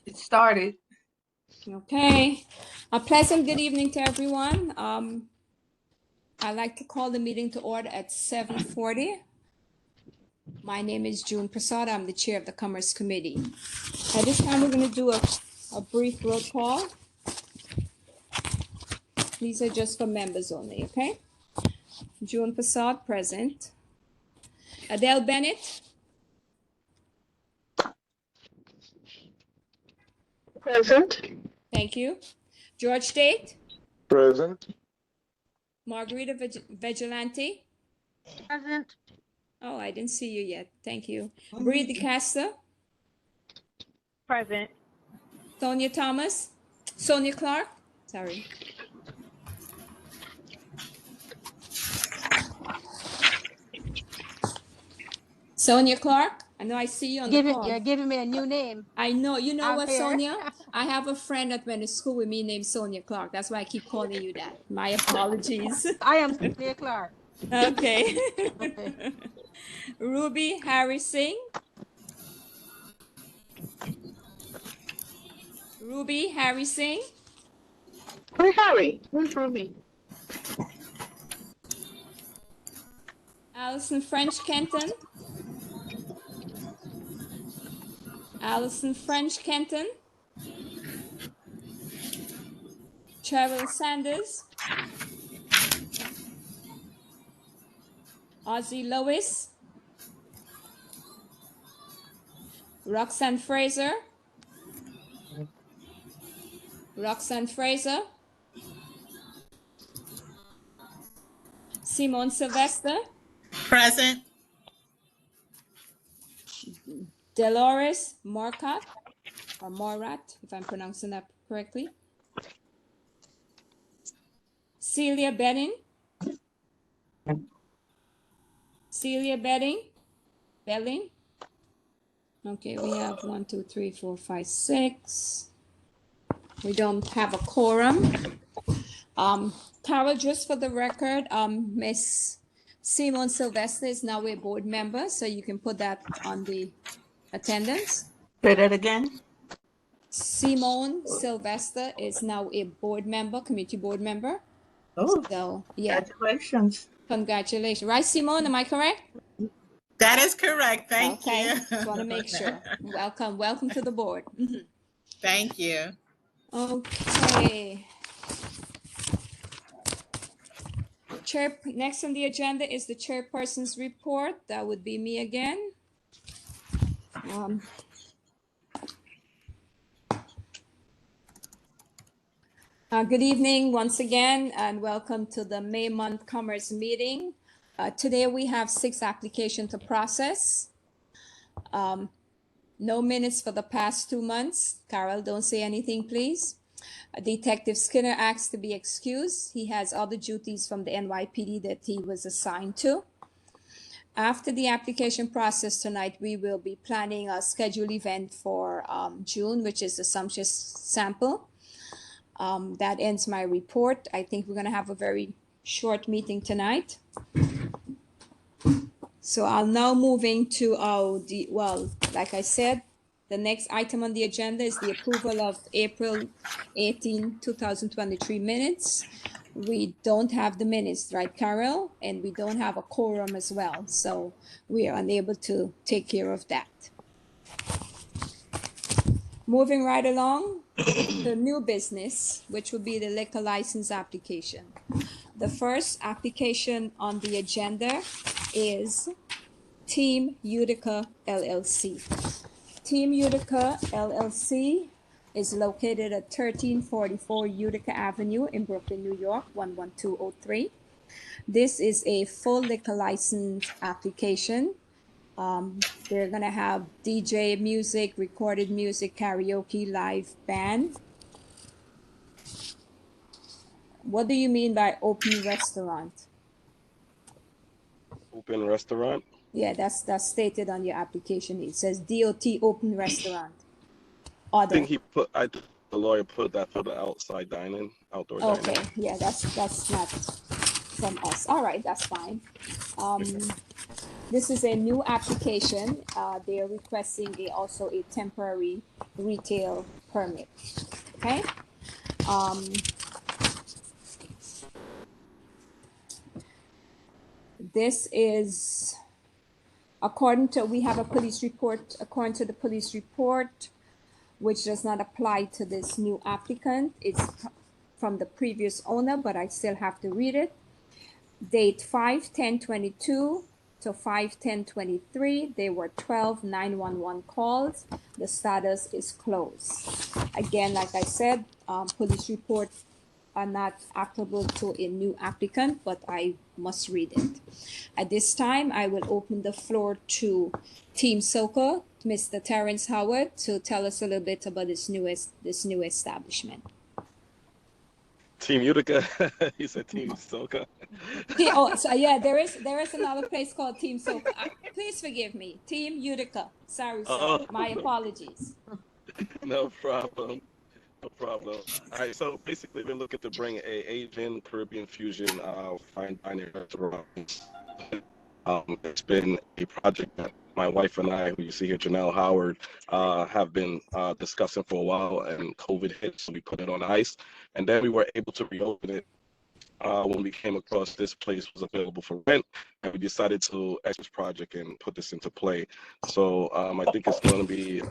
It started. Okay. A pleasant good evening to everyone. I'd like to call the meeting to order at 7:40. My name is June Prasad. I'm the chair of the Commerce Committee. At this time, we're going to do a brief roll call. These are just for members only, okay? June Prasad, present. Adele Bennett. Present. Thank you. George Tate. Present. Margarita Vigilante. Present. Oh, I didn't see you yet. Thank you. Bree DeCasta. Present. Sonia Clark. Sorry. Sonia Clark. I know I see you on the call. You're giving me a new name. I know. You know I'm what, here. Sonia? I have a friend that went to school with me named Sonia Clark. That's why I keep calling you that. My apologies. I am Sonia Clark. Okay. Okay. Ruby Harry Singh. Ruby Harry Singh. Where's Harry? Where's Ruby? Allison French Kenton. Allison French Kenton. Cheryl Sanders. Ozzy Lois. Roxanne Fraser. Roxanne Fraser. Simone Sylvester. Present. Dolores Morcat, or Morat, if I'm pronouncing that correctly. Celia Bedding. Celia Bedding. Belling. Okay, we have 1, 2, 3, 4, 5, 6. We don't have a quorum. Carol, just for the record, Miss Simone Sylvester is now a board member, so you can put that on the attendance. Say that again. Simone Sylvester is now a board member, community board member. Oh, So, yeah, congratulations. congratulations. Right, Simone, am I correct? That is correct. Thank Okay, you. just want to make sure. Welcome to the board. Mhm. Thank you. Okay. Next on the agenda is the chairperson's report. That would be me again. Good evening once again, and welcome to the May month Commerce meeting. Today we have 6 applications to process. No minutes for the past 2 months. Carol, don't say anything, please. Detective Skinner asked to be excused. He has other duties from the NYPD that he was assigned to. After the application process tonight, we will be planning a scheduled event for June, which is the Sumptuous Sample. That ends my report. I think we're going to have a very short meeting tonight. So I'll now move into like I said, the next item on the agenda is the approval of April 18, 2023 minutes. We don't have the minutes, right, Carol? And we don't have a quorum as well. So we are unable to take care of that. Moving right along, the new business, which will be the liquor license application. The first application on the agenda is Team Utica LLC. Team Utica LLC is located at 1344 Utica Avenue in Brooklyn, New York, 11203. This is a full liquor license application. They're gonna have DJ music, recorded music, karaoke, live band. What do you mean by open restaurant? Open restaurant? Yeah, that's stated on your application. It says DOT open restaurant. I think the lawyer put that for the outside dining, outdoor dining. Okay, yeah, that's not from us. All right, that's fine. This is a new application. They are requesting also a temporary retail permit. Okay. This is we have a police report, according to the police report, which does not apply to this new applicant. It's from the previous owner, but I still have to read it. Date 5/10/22 to 5/10/23. There were 12 911 calls. The status is closed. Again, like I said, police reports are not applicable to a new applicant, but I must read it. At this time, I will open the floor to Team SoCo, Mr. Terrence Howard, to tell us a little bit about this new establishment. Team Utica. He said Team SoCo. So yeah, there is another place called Team SoCo. Please forgive me, Team Utica. Sorry, sir. My apologies. No problem. No problem. All right, so basically we're looking to bring a Asian Caribbean fusion fine dining restaurant. It's been a project that my wife and I, who you see here, Janelle Howard, have been discussing for a while, and COVID hit, so we put it on ice. And then we were able to reopen it when we came across this place was available for rent, and we decided to exit this project and put this into play. So I think it's going to be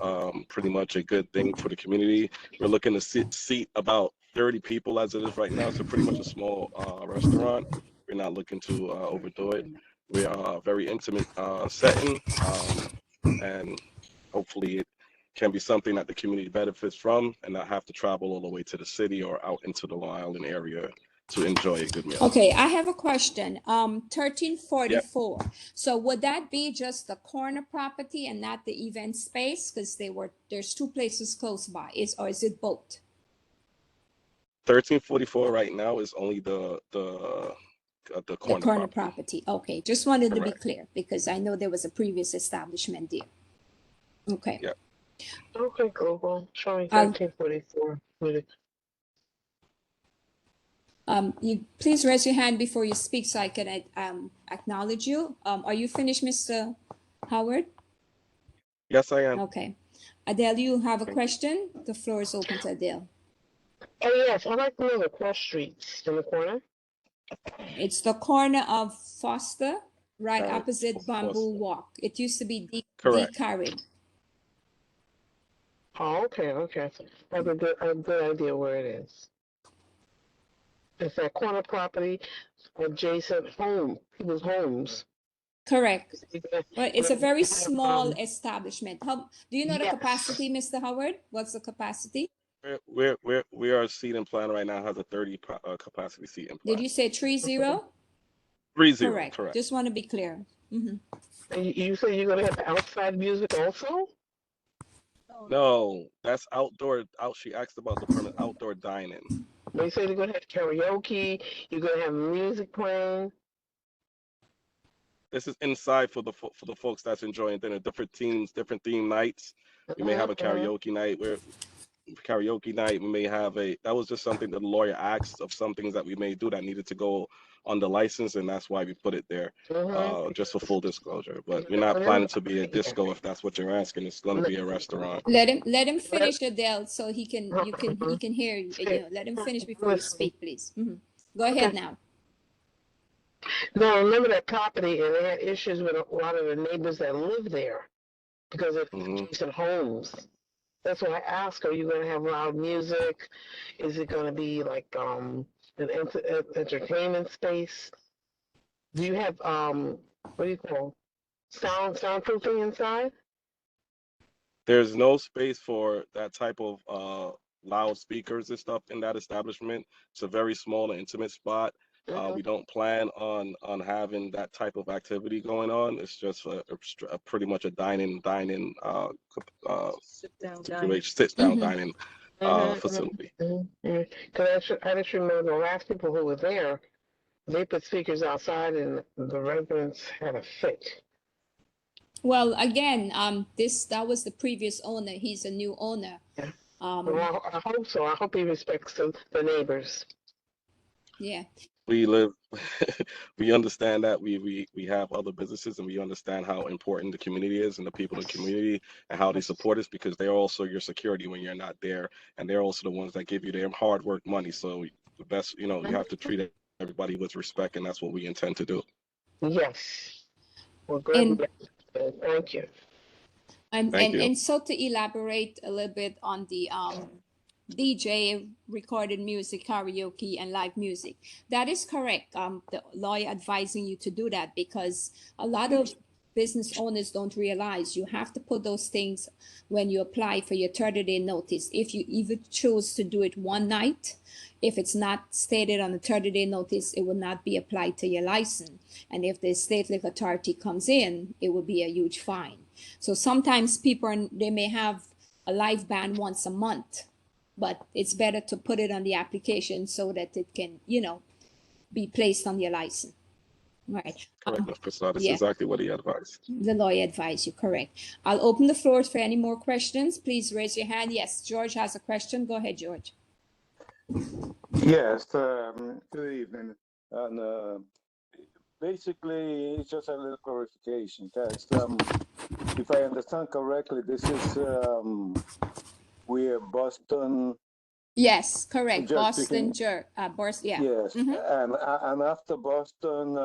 pretty much a good thing for the community. We're looking to seat about 30 people as it is right now, so pretty much a small restaurant. We're not looking to overdo it. We are a very intimate setting, and hopefully it can be something that the community benefits from and not have to travel all the way to the city or out into the Long Island area to enjoy a good meal. Okay, I have a question. 1344. Yep. So would that be just the corner property and not the event space? Because there's two places close by. Or is it both? 1344 right now is only the corner property. Okay, just wanted to be Correct. clear because I know there was a previous establishment there. Okay. Yep. Okay, Google, showing 1344. You please raise your hand before you speak so I can acknowledge you. Are you finished, Mr. Howard? Yes, I am. Okay. Adele, you have a question? The floor is open to Adele. Oh, yes, I'd like to know the cross streets in the corner. It's the corner of Foster, right opposite Foster. Bamboo Walk. It used to be Correct. Carried. Oh, okay. I have a good idea where it is. It's that corner property adjacent people's homes. Correct. But it's a very small Um, establishment. Do you know the Yes. capacity, Mr. Howard? What's the capacity? We are seating plan right now has a 30 capacity seating plan. Did you say 30? 30, Correct. correct. Just want to be clear. And you say you're gonna have outside music also? No, that's outdoor. She asked about the permit outdoor dining. They say they're gonna have karaoke. You're gonna have music playing. This is inside for the folks that's enjoying dinner. Different teams, different theme nights. We may have a karaoke night. We may have that was just something that the lawyer asked of some things that we may do that needed to go on the license, and that's why we put it there, just for full disclosure. But we're not planning to be a disco if that's what you're asking. It's going to be a restaurant. Let him finish, Adele, so he can hear you. Let him finish before you speak, please. Go ahead now. No, I remember that property, and they had issues with a lot of the neighbors that live there because of adjacent homes. That's why I asked, are you going to have loud music? Is it going to be like an entertainment space? Do you have what do you call soundproofing inside? There's no space for that type of loudspeakers and stuff in that establishment. It's a very small and intimate spot. We don't plan on having that type of activity going on. It's just a pretty much a dining sit down dining facility. Because I just remember the last people who were there, they put speakers outside and the residents had a fit. Well, again, that was the previous owner. He's a new owner. Yeah. Well, I hope so. I hope he respects the neighbors. Yeah. we live we understand that we have other businesses, and we understand how important the community is and the people in the community and how they support us, because they're also your security when you're not there, and they're also the ones that give you their hard work money. So the best, you have to treat everybody with respect, and that's what we intend to do. Yes. Well, good. And Thank you. Thank you. and so to elaborate a little bit on the DJ, recorded music, karaoke, and live music. That is correct. The lawyer advising you to do that, because a lot of business owners don't realize you have to put those things when you apply for your 30-day notice. If you even choose to do it one night, if it's not stated on the 30-day notice, it will not be applied to your license. And if the state liquor authority comes in, it will be a huge fine. So sometimes people, they may have a live band once a month, but it's better to put it on the application so that it can, be placed on your license. Right. Correct, Ms. Prasad. That's yeah. exactly what he advised. The lawyer advised you, correct. I'll open the floor for any more questions. Please raise your hand. Yes, George has a question. Go ahead, George. Yes, good evening. And basically, it's just a little clarification. Because if I understand correctly, this is where Boston. Yes, correct. Boston, yeah. Yes, and after Boston,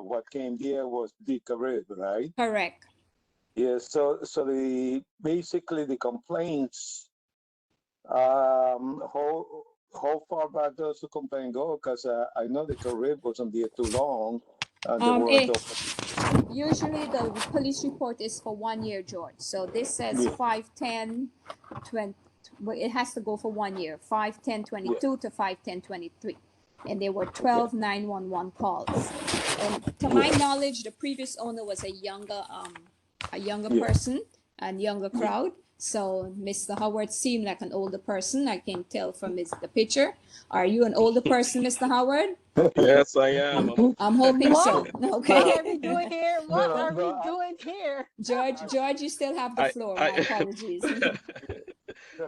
what came there was the Carib, right? Correct. Yes. So basically the complaints. How far back does the complaint go? Because I know the Carib wasn't there too long. Usually the police report is for 1 year, George. So this says 5/10/20. Well, it has to go for 1 year, 5/10/22 to 5/10/23. And there were 12 911 calls. And to my knowledge, the previous owner was a younger person and younger crowd. So Mr. Howard seemed like an older person. I can tell from the picture. Are you an older person, Mr. Howard? Yes, I am. I'm hoping so. Okay. What are we doing here? What are we doing here? George, you still have the floor. My apologies.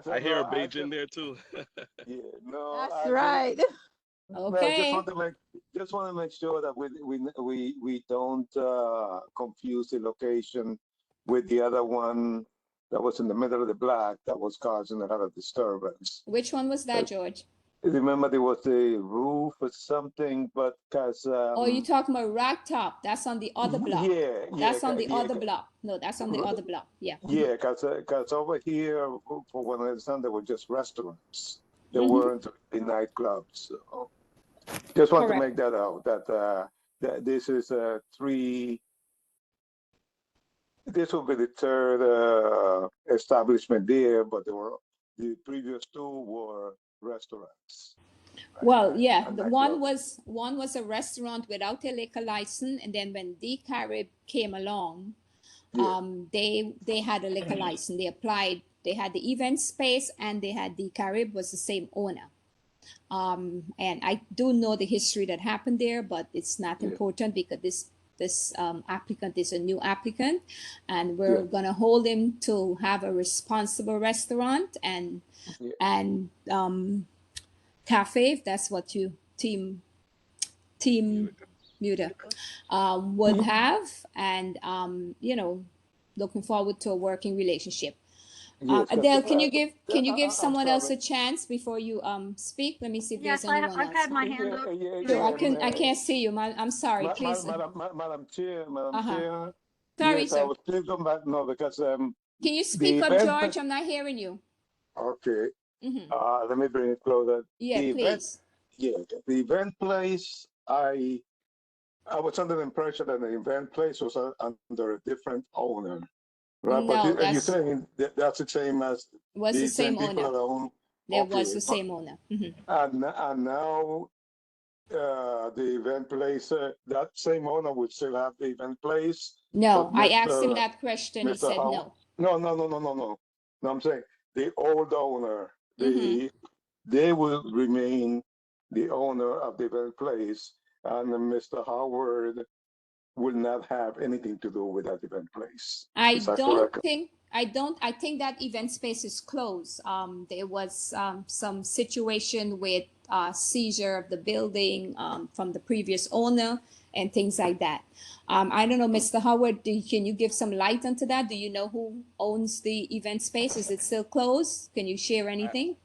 I hear a beige in there too. That's right. Okay. Just want to make sure that we don't confuse the location with the other one that was in the middle of the block that was causing a lot of disturbance. Which one was that, George? Remember, there was the roof or something, but because you're talking about Rock Top. That's on the other block. That's on the other block. No, that's on the other block. Yeah. Yeah, because over here, for what I understand, they were just restaurants. They weren't the nightclubs. So just want to make that out. That this is This will be the third establishment there, but the previous two were restaurants. Well, yeah, the one was a restaurant without a liquor license, and then when the Carib came along, they had a liquor license. They applied. They had the event space, and they had the Carib was the same owner. And I do know the history that happened there, but it's not important because this applicant is a new applicant, and we're gonna hold him to have a responsible restaurant and cafe, if that's what you team Muda would have, and looking forward to a working relationship. Adele, can you give someone else a chance before you speak? Let me see if there's anyone else. I've had my hand up. I can't see you. I'm sorry. Please. Madam Chair. Sorry, yes, sir. I was please come back now because Can you speak up, George? I'm not hearing you. Okay. Let me bring it closer. Yeah, please. The event place. I was under the impression that the event place was under a different owner. Right, No, but you're saying that's the same as the same owner. There was the Okay, same owner. And now the event place, that same owner would still have the event place. No, but I asked him that question. He Mr. said Howard- no. No. I'm saying the old owner, they will remain the owner of the event place, and Mr. Howard will not have anything to do with that event place. I Is that don't correct? think I think that event space is closed. There was some situation with seizure of the building from the previous owner and things like that. I don't know, Mr. Howard, can you give some light onto that? Do you know who owns the event space? Is it still closed? Can you share anything?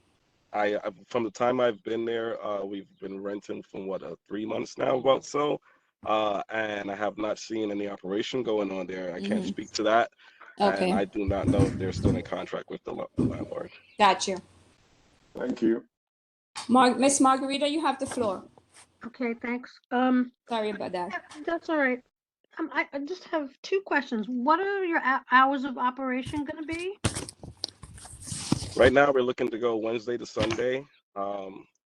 I from the time I've been there, we've been renting from 3 months now, about so, and I have not seen any operation going on there. I can't speak to that, Okay. and I do not know if they're still in contract with the landlord. Gotcha. Thank you. Miss Margarita, you have the floor. Okay, thanks. Sorry about that. That's all right. I just have two questions. What are your hours of operation going to be? Right now, we're looking to go Wednesday to Sunday.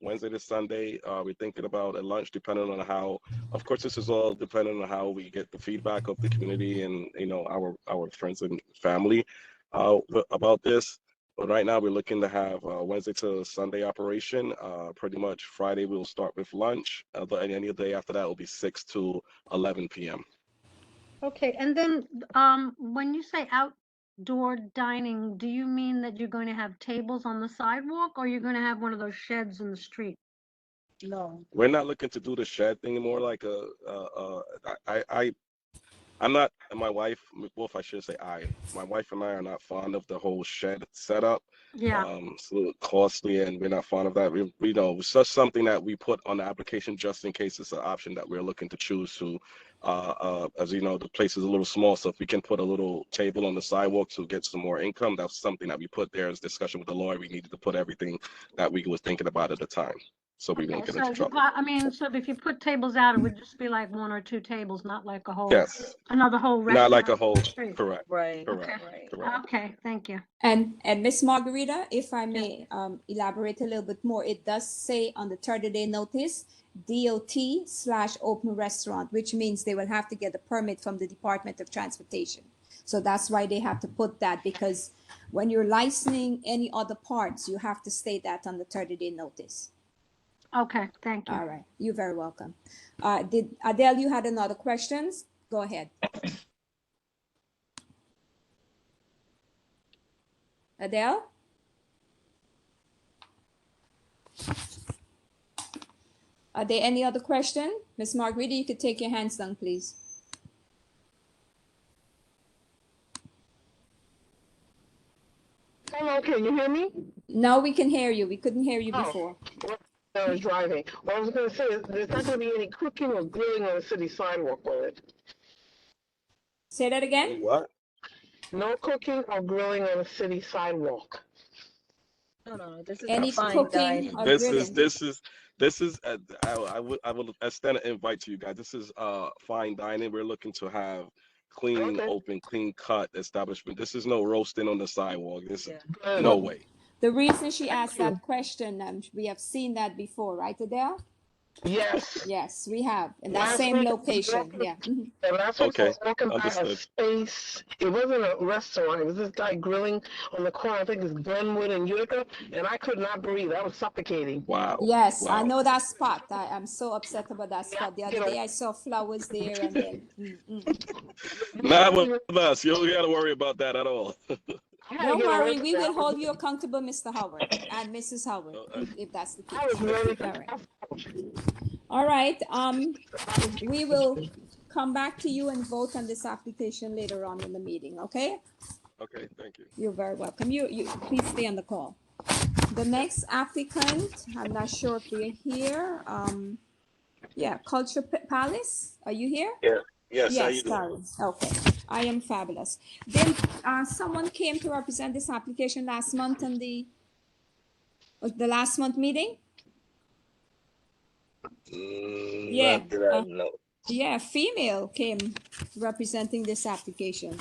Wednesday to Sunday, we're thinking about a lunch, depending on how. Of course, this is all depending on how we get the feedback of the community and our friends and family about this. But right now, we're looking to have Wednesday to Sunday operation. Pretty much Friday we'll start with lunch. And any day after that will be 6 to 11 p.m. Okay, and then when you say outdoor dining, do you mean that you're going to have tables on the sidewalk, or you're going to have one of those sheds in the street? No. We're not looking to do the shed thing anymore. Like I'm not, and my wife, both I should say my wife and I are not fond of the whole shed setup. Yeah. It's a little costly and we're not fond of that. We know it's just something that we put on the application just in case it's an option that we're looking to choose to. As you know, the place is a little small, so if we can put a little table on the sidewalk to get some more income, that's something that we put there as discussion with the lawyer. We needed to put everything that we was thinking about at the time, so we won't get into trouble. I mean, so if you put tables out, it would just be like one or two tables, not like a whole, Yes, another whole restaurant. not like a whole, street. correct, Right. correct, Right. correct. Okay, thank you. And Miss Margarita, if I may elaborate a little bit more, it does say on the 30-day notice, DOT/open restaurant, which means they will have to get a permit from the Department of Transportation. So that's why they have to put that, because when you're licensing any other parts, you have to state that on the 30-day notice. Okay, thank you. All right, you're very welcome. Did Adele, you had another questions? Go ahead. Adele? Are there any other question? Miss Margarita, you could take your hands down, please. Hello, can you hear me? Now we can hear you. We couldn't hear you before. I was driving. What I was going to say is there's not going to be any cooking or grilling on the city sidewalk, will it? Say that again? What? No cooking or grilling on the city sidewalk. No. This is Any a fine cooking dining. or This grilling? is I will extend an invite to you guys. This is fine dining. We're looking to have clean, Okay. open, clean cut establishment. This is no roasting on the sidewalk. This Yeah. no way. The reason she asked that question, we have seen that before, right, Adele? Yes. Yes, we have in that Last same week, location. Yeah. Mhm. And last week I Okay, was walking by a understood. space. It wasn't a restaurant. It was this guy grilling on the corner. I think it's Glenwood and Utica, and I could not breathe. I was suffocating. Wow. Yes, I Wow. know that spot. I'm so upset about that spot. The other day I saw flowers there and then. Not with us. You don't got to worry about that at all. Don't worry, we will hold you accountable, Mr. Howard and Mrs. Howard, if that's the I was case. really All right. All right. We will come back to you and vote on this application later on in the meeting. Okay. Okay, thank you. You're very welcome. You please stay on the call. The next applicant, I'm not sure if they're here. Yeah, Culture Palace. Are you here? Yeah. Yes. How Yes, you doing? sorry. Okay, I am fabulous. Then someone came to represent this application last month on the last month meeting. Yeah, Not that I know. yeah, female came representing this application.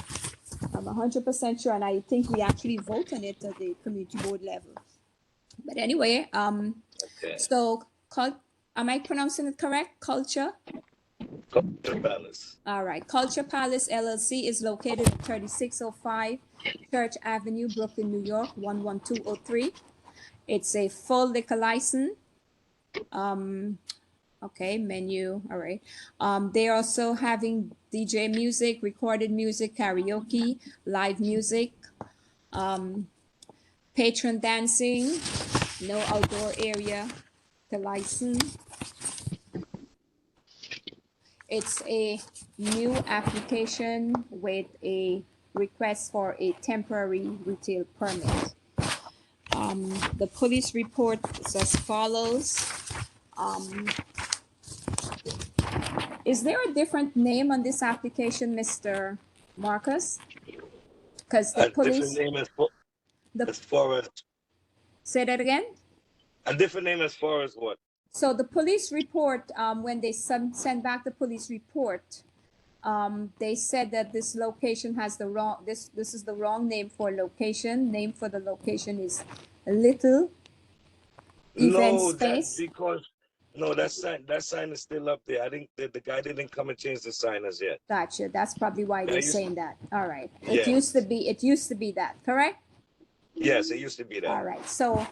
I'm 100% sure, and I think we actually vote on it at the community board level. But anyway, Okay. so am I pronouncing it correct? Culture? Culture Palace. All right. Culture Palace LLC is located at 3605 Church Avenue, Brooklyn, New York, 11203. It's a full liquor license. Okay, menu. All right. They're also having DJ music, recorded music, karaoke, live music. Patron dancing, no outdoor area to license. It's a new application with a request for a temporary retail permit. The police report is as follows. Is there a different name on this application, Mr. Marcus? Because the A different police, name the, as far as say that again? a different name as far as what? So the police report, when they send back the police report, they said that this location has the wrong, this is the wrong name for location. Name for the location is Little Event No, that's Space. because no, that sign is still up there. I think the guy didn't come and change the sign as yet. Gotcha. That's probably why Yeah, they're you- saying that. All right. Yeah. It used to be that, correct? Yes, it used to be that. All right. So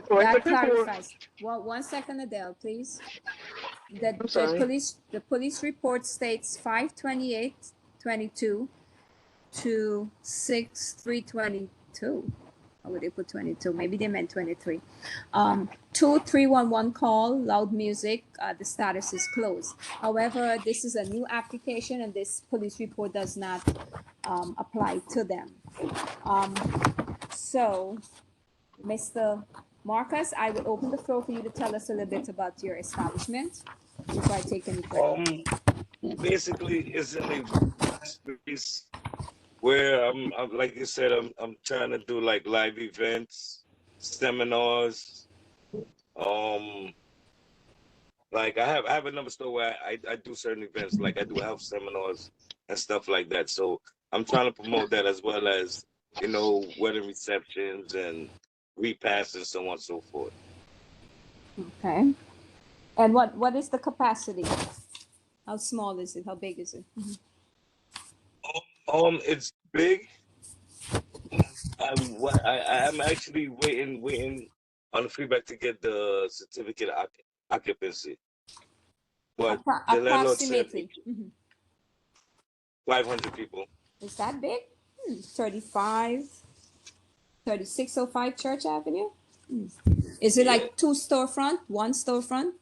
Where's that the paperwork? clarifies. Well, 1 second, Adele, please. I'm sorry. The police report states 5/28/22 to 6/3/22. How would they put 22? Maybe they meant 23. 2311 call, loud music. The status is closed. However, this is a new application, and this police report does not apply to them. So, Mr. Marcus, I will open the floor for you to tell us a little bit about your establishment before I take any questions. Basically, it's in a space where I'm like you said, I'm trying to do like live events, seminars. Like I have another store where I do certain events, like I do health seminars and stuff like that. So I'm trying to promote that as well as, you know, wedding receptions and repasts and so on and so forth. Okay. And what is the capacity? How small is it? How big is it? It's big. I'm actually waiting on the feedback to get the certificate of occupancy. But the landlord said Approximately. 500 people. Is that big? 3605 Church Avenue? Is it like two storefront, one storefront?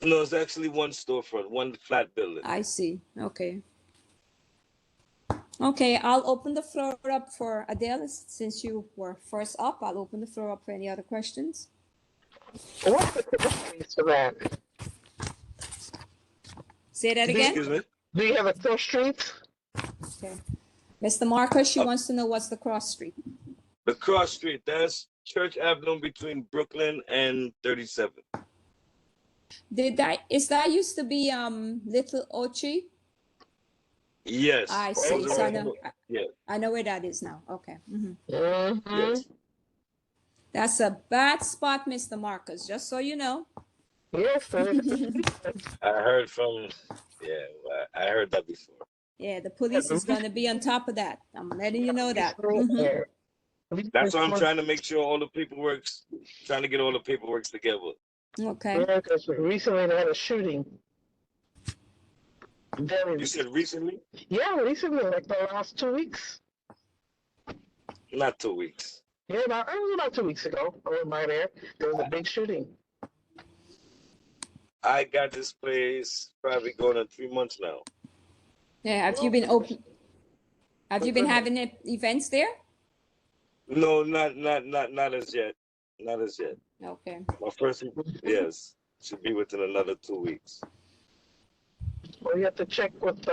No, it's actually one storefront, one flat building. I see. Okay. Okay, I'll open the floor up for Adele. Since you were first up, I'll open the floor up for any other questions. What's the capacity for that? Say that again. Excuse me? Do you have a cross street? Okay. Mr. Marcus, she wants to know what's the cross street. The cross street, that's Church Avenue between Brooklyn and 37. Is that used to be Little Ochi? Yes. I That see. was So original- Yeah. I know where that is now. Okay. Yes. That's a bad spot, Mr. Marcus, just so you know. Yes, sir. I heard from, I heard that before. Yeah, the police is going to be on top of that. I'm letting you know that. That's why I'm trying to make sure all the paperwork's, trying to get all the paperwork together. Okay. Yeah, because recently they had a shooting. You said recently? Yeah, recently, like the last 2 weeks. Not 2 weeks. Yeah, it was about 2 weeks ago. I went by there. There was a big shooting. I got this place probably going on 3 months now. Yeah, have you been open? Have you been having events there? No, not as yet. Not as yet. Okay. My first, yes, should be within another 2 weeks. Well, you have to check with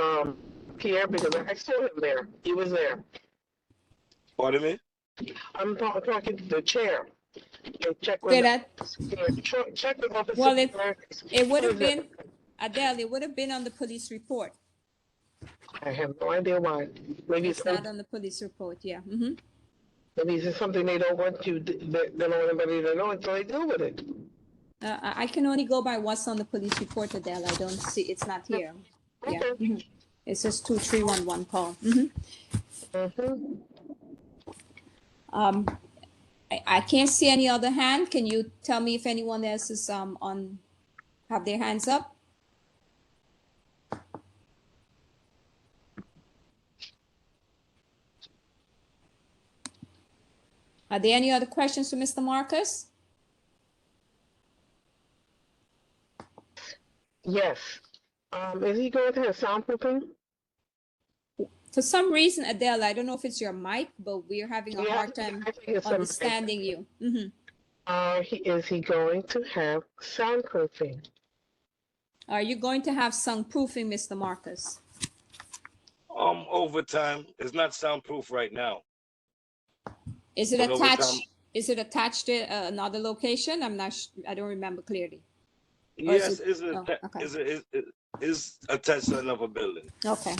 Pierre because I saw him there. He was there. Pardon me? I'm talking to the chair. You check with Say that. check with Officer Well, Pierre. it would have been, Adele, it would have been on the police report. I have no idea why. Maybe It's not on the police report, yeah. maybe it's something they don't want you. They don't want anybody to know until they deal with it. I can only go by what's on the police report, Adele. I don't see, it's not here. Yeah. Okay. It says 2311 call. I can't see any other hand. Can you tell me if anyone else is have their hands up? Are there any other questions for Mr. Marcus? Yes. Is he going to have soundproofing? For some reason, Adele, I don't know if it's your mic, but we're having a hard time I think it's some- understanding you. Is he going to have soundproofing? Are you going to have soundproofing, Mr. Marcus? Overtime. It's not soundproof right now. Is it But over attached? time- Is it attached to another location? I'm not. I don't remember clearly. Or Yes, is it- is attached to another building. Okay.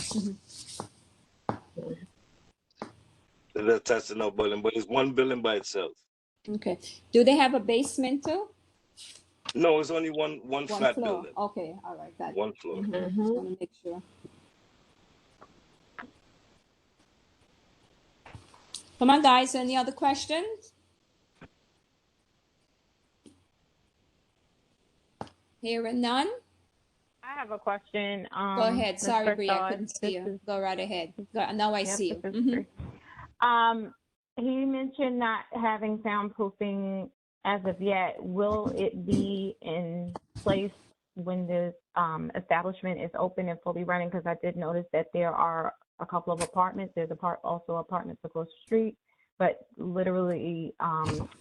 It's attached to another building, but it's one building by itself. Okay. Do they have a basement too? No, it's only one One flat floor. building. Okay. All right. Got it. One floor. Just want to make sure. Come on, guys. Any other questions? Hearing none. I have a question. Go ahead. Ms. Sorry, Bria, I Broussard. couldn't see This you. is- Go right ahead. Now I Yep, see you. this is Mhm. great. He mentioned not having soundproofing as of yet. Will it be in place when the establishment is open and fully running? Because I did notice that there are a couple of apartments. There's also apartments across the street, but literally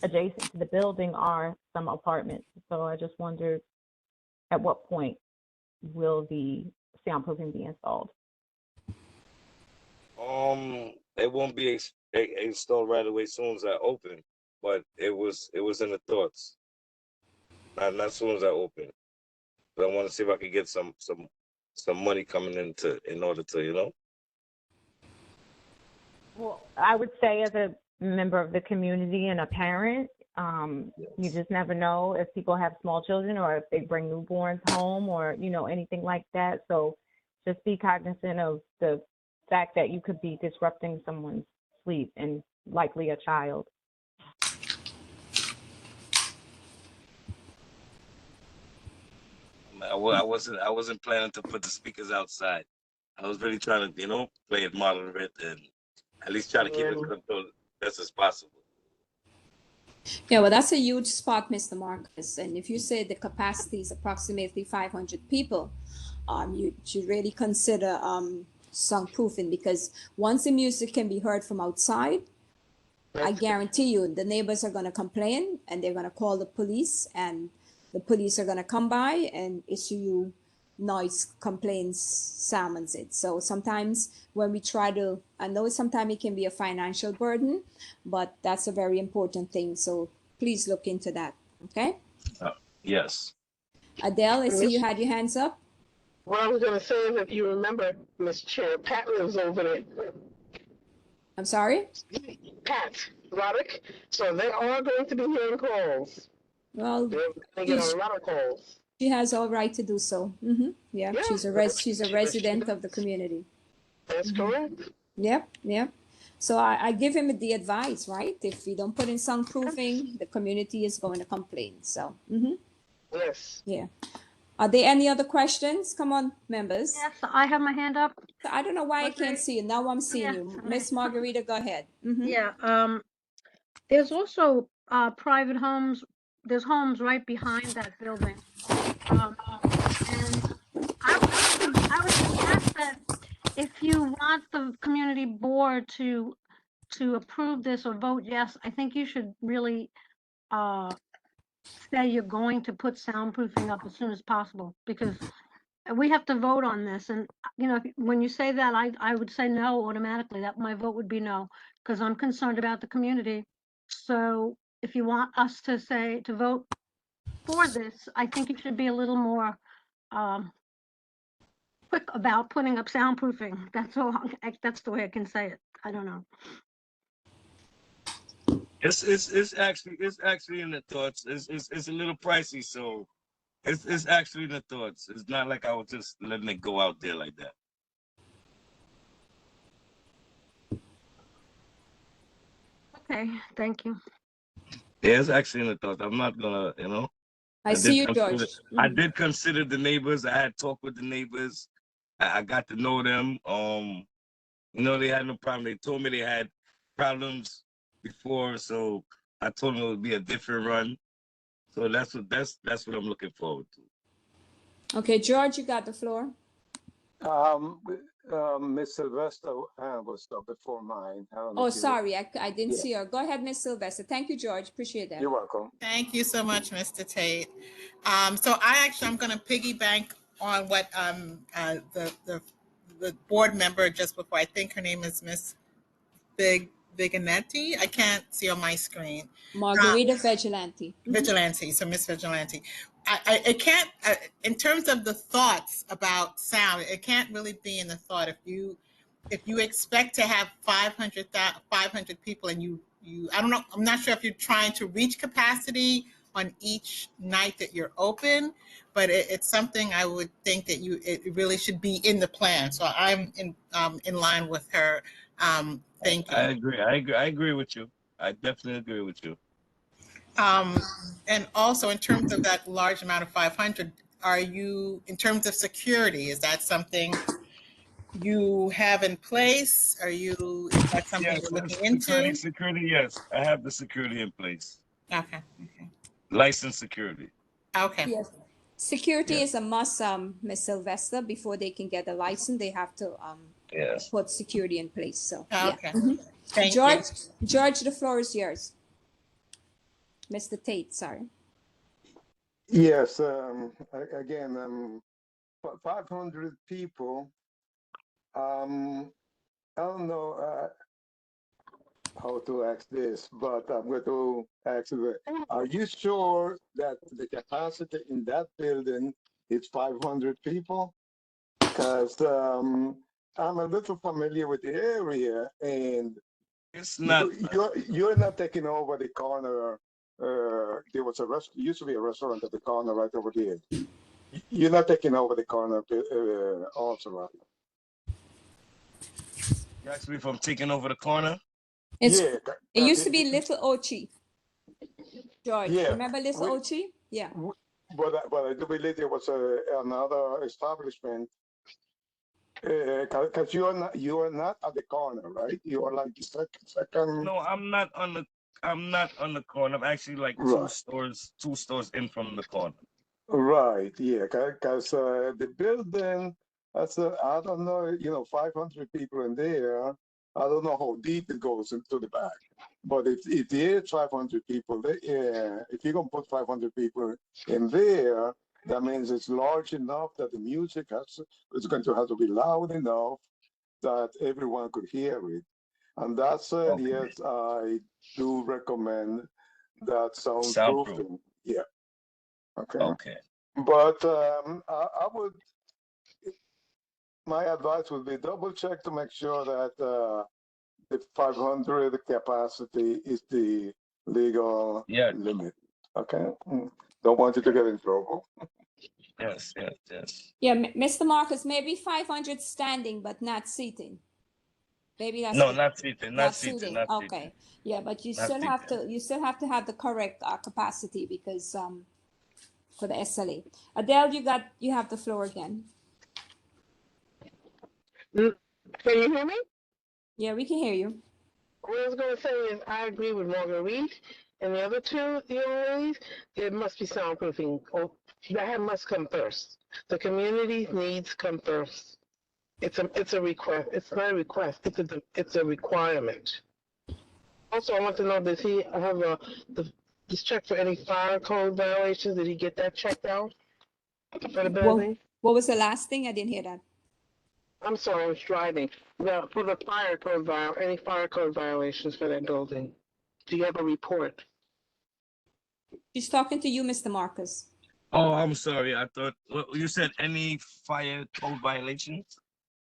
adjacent to the building are some apartments. So I just wondered, at what point will the soundproofing be installed? It won't be installed right away as soon as I open, but it was in the thoughts. Not as soon as I open, but I want to see if I could get some money coming in order to, you know. Well, I would say as a member of the community and a parent, you just never know if people have small children or if they bring newborns home or, you know, anything like that. So just be cognizant of the fact that you could be disrupting someone's sleep and likely a child. I wasn't planning to put the speakers outside. I was really trying to, you know, play it, monitor it, and at least try to keep it controlled best as possible. Yeah, well, that's a huge spot, Mr. Marcus. And if you say the capacity is approximately 500 people, you should really consider soundproofing, because once the music can be heard from outside, I guarantee you the neighbors are going to complain and they're going to call the police, and the police are going to come by and issue you noise complaints summons it. So sometimes when we try to, I know sometimes it can be a financial burden, but that's a very important thing. So please look into that. Okay. Yes. Adele, I see you had your hands up. What I was going to say is, if you remember, Ms. Chair, Pat lives over there. I'm sorry? Pat Roddick. So they are going to be hearing calls. Well, They're going to get a lot of calls. she has all right to do so. Yeah, Yeah, she's a resident of the community. That's correct. Yep. So I give him the advice, right? If we don't put in soundproofing, the community is going to complain. So, Yes. yeah. Are there any other questions? Come on, members. Yes, I have my hand up. I don't know why I Okay. can't see you. Now I'm seeing Yeah, you. okay. Miss Margarita, go ahead. Yeah, there's also private homes. There's homes right behind that building. And I would suggest that if you want the community board to approve this or vote yes, I think you should really say you're going to put soundproofing up as soon as possible, because we have to vote on this. And, you know, when you say that, I would say no automatically. That my vote would be no, because I'm concerned about the community. So if you want us to vote for this, I think you should be a little more quick about putting up soundproofing. That's all. That's the way I can say it. I don't know. It's actually in the thoughts. It's a little pricey, so it's actually in the thoughts. It's not like I was just letting it go out there like that. Okay, thank you. Yeah, it's actually in the thoughts. I'm not gonna, you know. I see you, did George. consider- I did consider the neighbors. I had talked with the neighbors. I got to know them. You know, they had no problem. They told me they had problems before, so I told him it would be a different run. So that's what I'm looking forward to. Okay, George, you got the floor. Miss Sylvester was up before mine. I don't know Oh, if you- sorry, I didn't Yeah. see her. Go ahead, Miss Sylvester. Thank you, George. Appreciate that. You're welcome. Thank you so much, Mr. Tate. So I'm going to piggyback on what the board member just before, I think her name is Miss Viginetti. I can't see on my screen. Margarita Vigilante. Vigilante, so Miss Vigilante. I can't, in terms of the thoughts about sound, it can't really be in the thought. If you expect to have 500 people and you, I don't know, I'm not sure if you're trying to reach capacity on each night that you're open, but it's something I would think that it really should be in the plan. So I'm in line with her. Thank you. I agree with you. I definitely agree with you. And also in terms of that large amount of 500, are you, in terms of security, is that something you have in place? Is that something Yes, you're looking into? security, yes. I have the security in place. Okay. Licensed security. Okay. Yes. Security is a must, Miss Sylvester. Before they can get a license, they have to Yes. put security in place. So Okay. yeah. Thank George, you. George, the floor is yours. Mr. Tate, sorry. Yes. Again, 500 people. I don't know how to ask this, but I'm going to ask you, are you sure that the capacity in that building is 500 people? Because I'm a little familiar with the area, and It's not. you're not taking over the corner. There was used to be a restaurant at the corner right over there. You're not taking over the corner also, right? You asked me if I'm taking over the corner. It used to be Little Ochi. George, Yeah. remember Little Ochi? Yeah. But I do believe there was another establishment. Because you are not at the corner, right? You are like the second. No, I'm not on the corner. I'm actually like Right. two stores in from the corner. Right, yeah, because the building, I don't know, 500 people in there. I don't know how deep it goes into the back, but if there is 500 people, if you're gonna put 500 people in there, that means it's large enough that the music is going to have to be loud enough that everyone could hear it. And that's Okay. yes, I do recommend that Soundproof. soundproofing. Yeah. Okay. Okay. But I would, my advice would be double check to make sure that the 500 capacity is the legal limit. Okay. Don't want you to get in trouble. Yes. Yeah, Mr. Marcus, maybe 500 standing, but not seating. Maybe that's No, not seating, not seating. seating, not Okay. seating. Yeah, but you Not still have to have the correct capacity because for the SLA. Adele, you have the floor again. Can you hear me? Yeah, we can hear you. What I was going to say is I agree with Marguerite and the other two young ladies. There must be soundproofing. That must come first. The community needs come first. It's a request. It's not a request. It's a requirement. Also, I want to know, does he have this check for any fire code violations? Did he get that checked out for the building? What was the last thing? I didn't hear that. I'm sorry, I was driving. No, for the fire code any fire code violations for that building? Do you have a report? She's talking to you, Mr. Marcus. Oh, I'm sorry. I thought you said any fire code violations.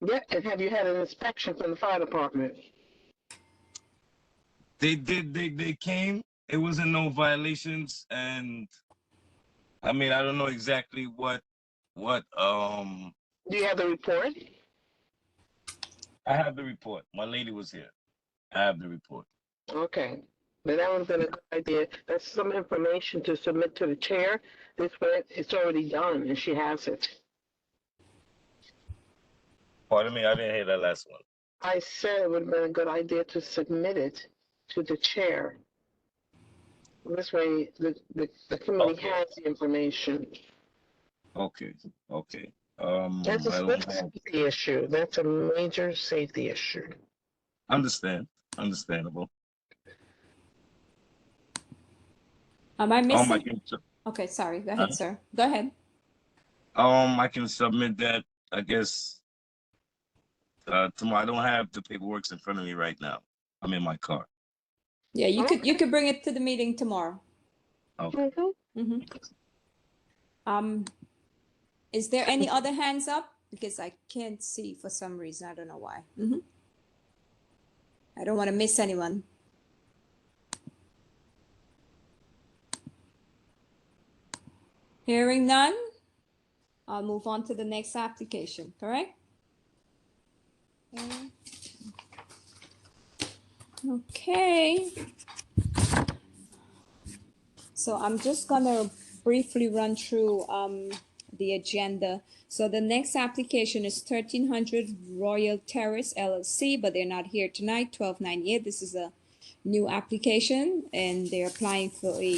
Yeah, and have you had an inspection from the fire department? They did. They came. It wasn't no violations, and I mean I don't know exactly what. Do you have the report? I have the report. My lady was here. I have the report. Okay. But that would have been a good idea. That's some information to submit to the chair. This way it's already done and she has it. Pardon me, I didn't hear that last one. I said it would have been a good idea to submit it to the chair. This way, the committee Okay. has the information. Okay. Okay. That's I a don't have. safety issue. That's a major safety issue. Understandable. Am I I missing? can. Okay, sorry. Go Huh? ahead, sir. Go ahead. I can submit that, I guess, tomorrow. I don't have the paperwork in front of me right now. I'm in my car. Yeah, you could bring it to the meeting tomorrow. Okay. Is there any other hands up? Because I can't see for some reason. I don't know why. I don't want to miss anyone. Hearing none, I'll move on to the next application, correct? Okay. So I'm just gonna briefly run through the agenda. So the next application is 1300 Royal Terrace LLC, but they're not here tonight, 1298. This is a new application and they're applying for a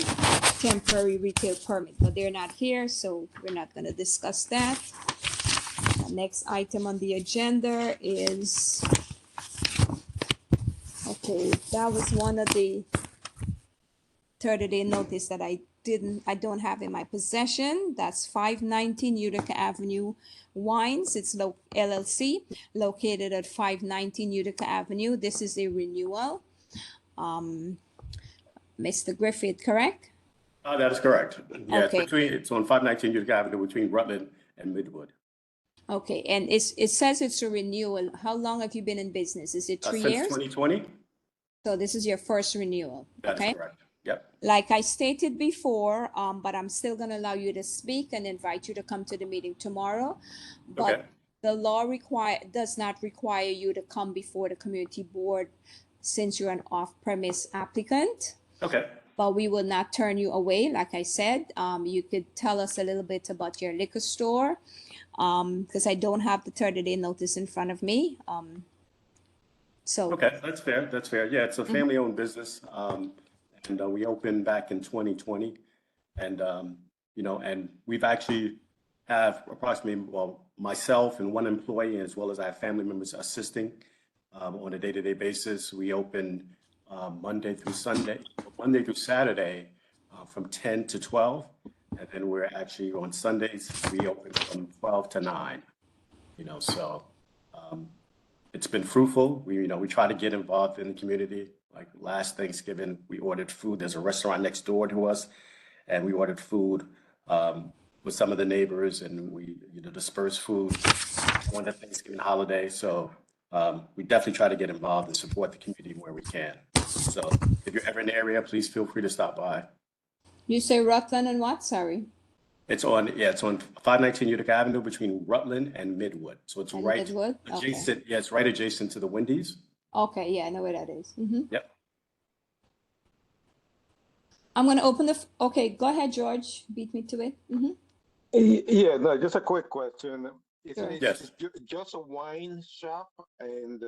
temporary retail permit, but they're not here, so we're not gonna discuss that. The next item on the agenda is, okay, that was one of the 30-day notice that I don't have in my possession. That's 519 Utica Avenue Wines. It's LLC located at 519 Utica Avenue. This is a renewal. Mr. Griffith, correct? That is correct. Yeah, Okay. it's on 519 Utica Avenue between Rutland and Midwood. Okay, and it says it's a renewal. How long have you been in business? Is it 3 Since years? 2020. So this is your first renewal, That's okay? correct. Yep. Like I stated before, but I'm still gonna allow you to speak and invite you to come to the meeting tomorrow. But Okay. the law does not require you to come before the community board since you're an off-premise applicant. Okay. But we will not turn you away. Like I said, you could tell us a little bit about your liquor store, because I don't have the 30-day notice in front of me. So Okay, that's fair. That's fair. Yeah, it's a family-owned business, and we opened back in 2020, and and we've actually have approximately, well, myself and one employee, as well as I have family members assisting on a day-to-day basis. We open Monday through Saturday from 10 to 12, and then we're actually on Sundays we open from 12 to 9. So. It's been fruitful. We try to get involved in the community. Like last Thanksgiving, we ordered food. There's a restaurant next door to us, and we ordered food with some of the neighbors, and we dispersed food on the Thanksgiving holiday. So we definitely try to get involved and support the community where we can. So if you're ever in the area, please feel free to stop by. you say Rutland and what? Sorry. It's on 519 Utica Avenue between Rutland and Midwood. So it's And right Midwood? Okay. adjacent. Yeah, it's right adjacent to the Wendy's. Okay, yeah, I know where that is. Yep. I'm gonna open okay, go ahead, George. Beat me to it. Yeah, no, just a quick question. Sure. Yes. Just a wine shop and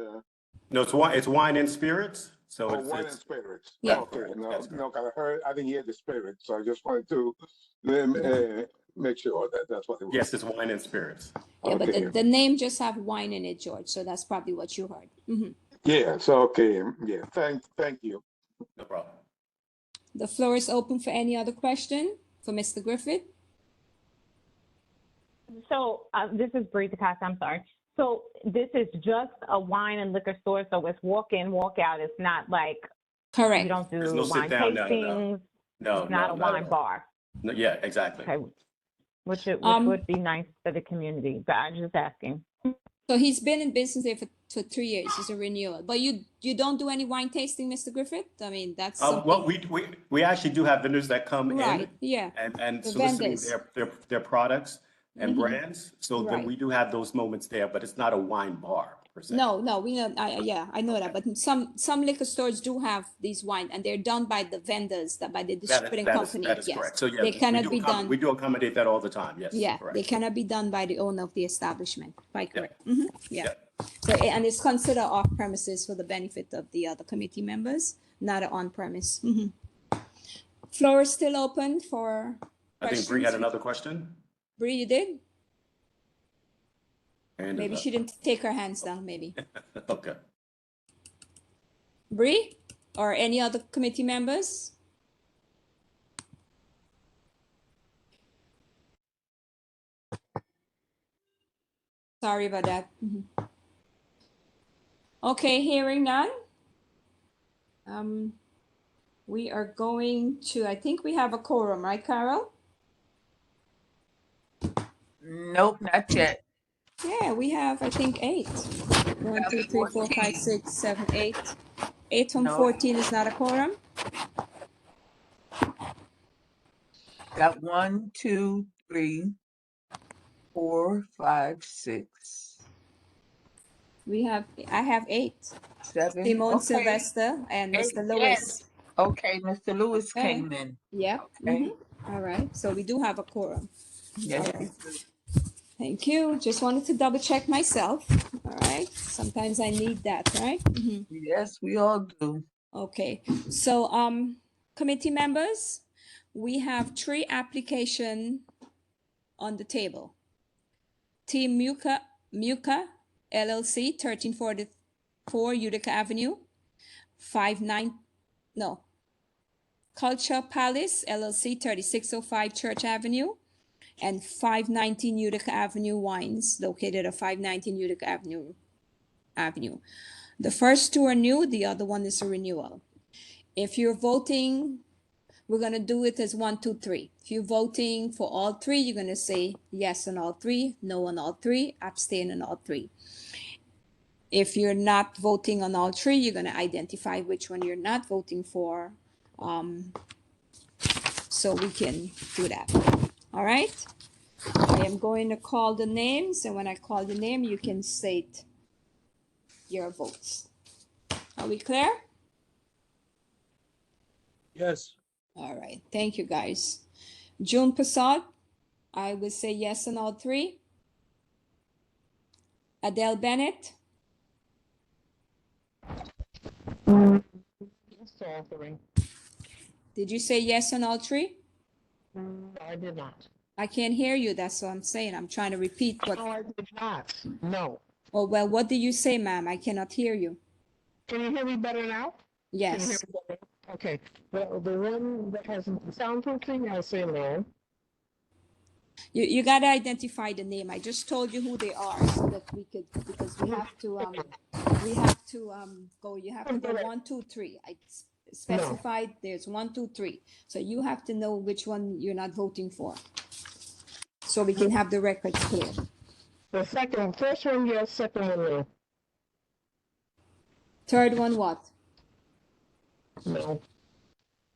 No, it's wine and spirits. So oh, it's, wine and it's spirits? Yeah. Okay, no, That's no, 'cause I didn't hear the spirit, so I just wanted to make sure that that's what it was. yes, it's wine and spirits. Yeah, but Okay. the name just have wine in it, George. So that's probably what you heard. Yeah, so okay, yeah, thank you. No problem. The floor is open for any other question for Mr. Griffith. So this is Bree DeCosta, I'm sorry. So this is just a wine and liquor store, so it's walk in, walk out. It's not like Correct. you don't do There's no sit wine down, no. tastings. No, It's not a at wine all. bar. No, yeah, exactly. Okay. Which Um, would be nice for the community, but I'm just asking. So he's been in business there for 3 years. It's a renewal. But you don't do any wine tasting, Mr. Griffith? I mean, that's something. Well, we actually do have vendors that come Right, in yeah. and The soliciting vendors. their products and Mhm. brands. So then Right. we do have those moments there, but it's not a wine bar per se. No, we know. I know that. But some liquor stores do have these wine, and they're done by the vendors, by the distributing company. That is Yes. correct. So yeah, They cannot be done. We do accommodate that all the time. Yes. Yeah, Correct. they cannot be done by the owner of the establishment. Quite correct. Yeah. So, and it's considered off premises for the benefit of the other committee members, not on premise. Floor is still open for I think Bree had another question. Bree, you did? Hand is Maybe up. she didn't take her hands down, maybe. Okay. Bree, or any other committee members? Sorry about that. Okay, hearing none. We are going to, I think we have a quorum, right, Carol? Nope, not yet. Yeah, we have, I think, 8. 1, 2, 3, 4, 5, 6, 7, 8. 8 from No. 14 is not a quorum. Got 1, 2, 3, 4, 5, 6, I have 8. 7. Simone Okay. Sylvester and 8, Mr. Lewis. yes. Okay, Mr. Lewis Okay. came in. Yep. Okay. All right. So we do have a quorum. Yes, All right. we do. Thank you. Just wanted to double check myself. All right. Sometimes I need that, right? Yes, we all do. Okay. So, committee members, we have 3 applications on the table. Team Muka LLC, 1344 Utica Avenue, Culture Palace LLC, 3605 Church Avenue, and 519 Utica Avenue Wines, located at 519 Utica Avenue. The first 2 are new, the other one is a renewal. If you're voting, we're going to do it as 1, 2, 3. If you're voting for all 3, you're going to say yes on all 3, no on all 3, abstain on all 3. If you're not voting on all 3, you're going to identify which one you're not voting for, so we can do that. All right? I am going to call the names, and when I call the name, you can state your votes. Are we clear? Yes. All right. Thank you, guys. June Passad, I would say yes on all 3. Adele Bennett, Yes, to all 3. did you say yes on all 3? No, I did not. I can't hear you. That's what I'm saying. I'm trying to repeat what. No, I did not. No. Oh, well, what did you say, ma'am? I cannot hear you. Can you hear me better now? Can you hear Yes. me better? Okay. Well, the one that has soundproofing, I say no. You got to identify the name. I just told you who they are so that we could, because we have to go, you have to go 1, 2, 3. I specified there's 1, 2, 3. So you have to know which one you're not voting for, so we can have the records clear. The first one, yes, second one, no. Third one, what? No.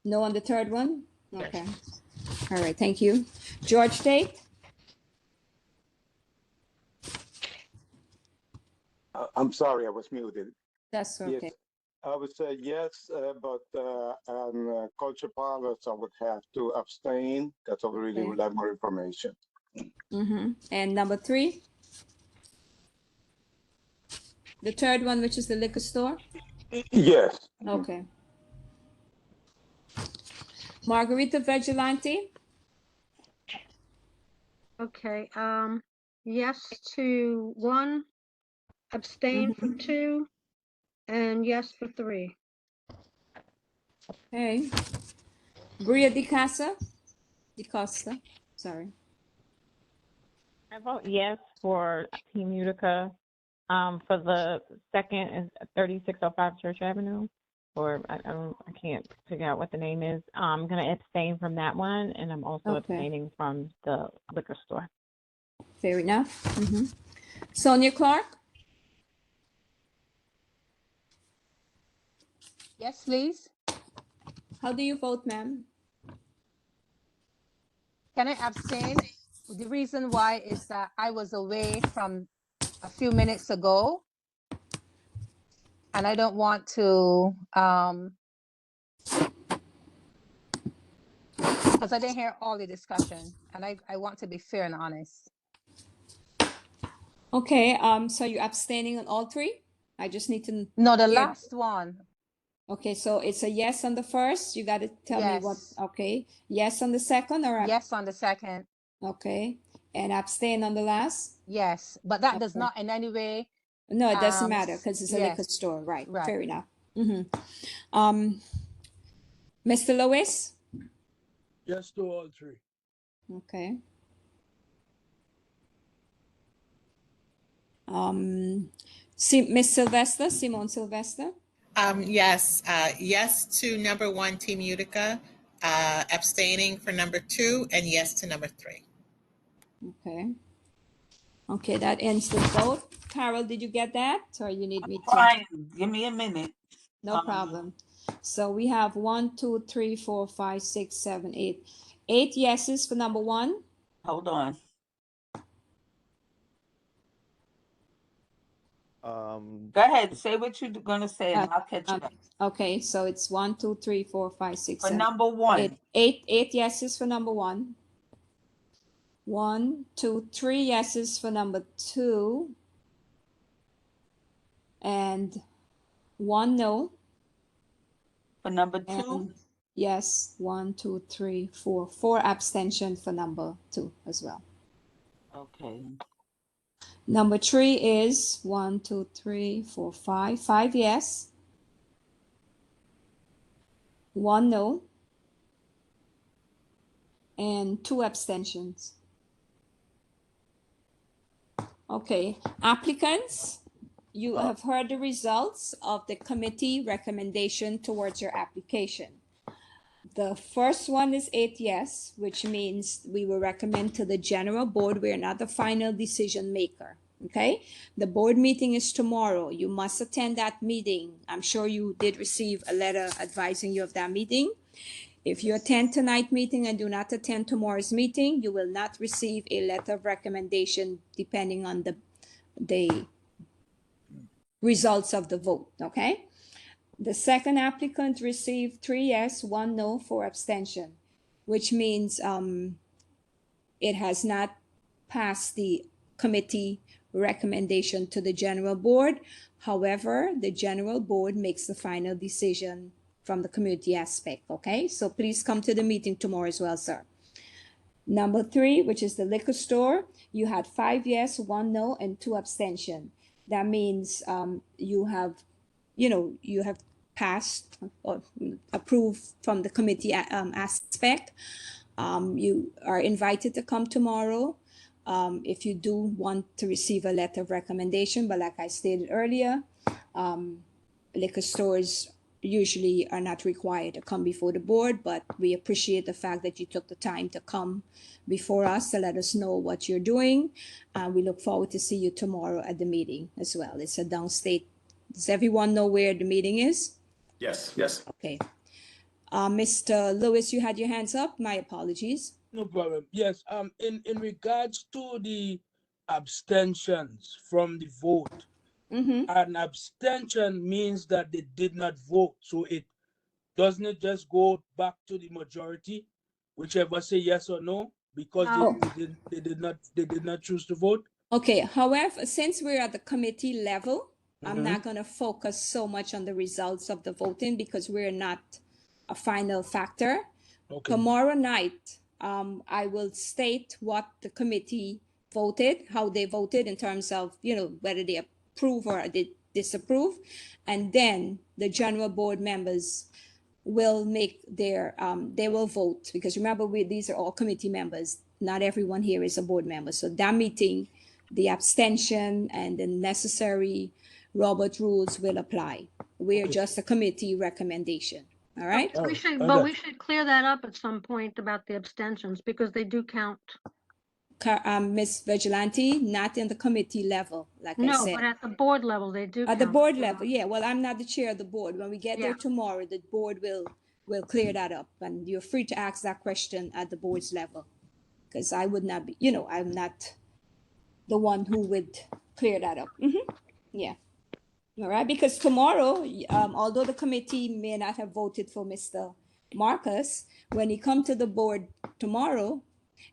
No on the third one? Okay. All right, thank you. George State? I'm sorry, I was muted. That's okay. Yes, I would say yes, but on Culture Palace, I would have to abstain because I really would like more information. And number 3? The third one, which is the liquor store? Yes. Okay. Margarita Vigilante? Okay, yes to 1, abstain for 2, and yes for 3. Okay. Bria DiCosta, sorry. I vote yes for Team Utica. For the second is 3605 Church Avenue, or I can't figure out what the name is. I'm gonna abstain from that one, and I'm also abstaining from the liquor store. Fair enough. Sonia Clark? Yes, please. How do you vote, ma'am? Can I abstain? The reason why is that I was away from a few minutes ago, and I don't want to, because I didn't hear all the discussion, and I want to be fair and honest. Okay, so you're abstaining on all three? I just need to No, the hear. last one. Okay, so it's a yes on the first. You got to tell me what. Yes. Okay, yes on the second, or Yes on the second. okay, and abstain on the last. Yes, but that does Okay. not in any way. No, it doesn't matter s- because it's a liquor yes, store, right? right. Fair enough. Mr. Lewis. Yes to all three. Okay. Miss Sylvester, Simone Sylvester. Yes, yes to number 1, Team Utica, abstaining for number 2, and yes to number 3. Okay. Okay, that ends the vote. Carol, did you get that? Or you need me to? Fine, give me a minute. No problem. So we have 1, 2, 3, 4, 5, 6, 7, 8. 8 yeses for number 1. Hold on. Go ahead, say what you're gonna say and I'll catch it up. Okay, so it's 1, 2, 3, 4, 5, 6, For 7. number 1. 8 yeses for number 1. 1, 2, 3 yeses for number 2. And 1 no. For number 2. And yes, 1, 2, 3, 4. 4 abstention for number 2 as well. Okay. Number 3 is 1, 2, 3, 4, 5. 5 yes. 1 no. And 2 abstentions. Okay, applicants, you have heard the results of the committee recommendation towards your application. The first one is 8 yes, which means we will recommend to the general board. We're not the final decision maker. Okay, the board meeting is tomorrow. You must attend that meeting. I'm sure you did receive a letter advising you of that meeting. If you attend tonight's meeting and do not attend tomorrow's meeting, you will not receive a letter of recommendation depending on the results of the vote, okay? The second applicant received 3 yes, 1 no, 4 abstention, which means it has not passed the committee recommendation to the general board. However, the general board makes the final decision from the community aspect, okay? So please come to the meeting tomorrow as well, sir. Number 3, which is the liquor store, you had 5 yes, 1 no, and 2 abstention. That means you have passed or approved from the committee aspect. You are invited to come tomorrow if you do want to receive a letter of recommendation. But like I stated earlier, liquor stores usually are not required to come before the board, but we appreciate the fact that you took the time to come before us to let us know what you're doing. We look forward to see you tomorrow at the meeting as well. It's a downstate. Does everyone know where the meeting is? Yes, yes. Okay. Mr. Lewis, you had your hands up. My apologies. No problem. Yes. In regards to the abstentions from the vote, an abstention means that they did not vote. So it doesn't just go back to the majority, whichever say yes or no, because they did not choose to vote. Okay. However, since we're at the committee level, I'm not going to focus so much on the results of the voting because we're not a final factor. Okay. Tomorrow night, I will state what the committee voted, how they voted in terms of, whether they approve or they disapprove. And then the general board members will make their, they will vote because remember, these are all committee members. Not everyone here is a board member. So that meeting, the abstention and the necessary Robert rules will apply. We're just a committee recommendation. All right. We should clear that up at some point about the abstentions because they do count. Ms. Vigilante, not in the committee level, like I said. No, but at the board level, they do. At the board level, yeah. Well, I'm not the chair of the board. When we get there tomorrow, the board will clear that up, and you're free to ask that question at the board's level, because I would not be, I'm not the one who would clear that up. Yeah. All right, because tomorrow, although the committee may not have voted for Mr. Marcus, when he come to the board tomorrow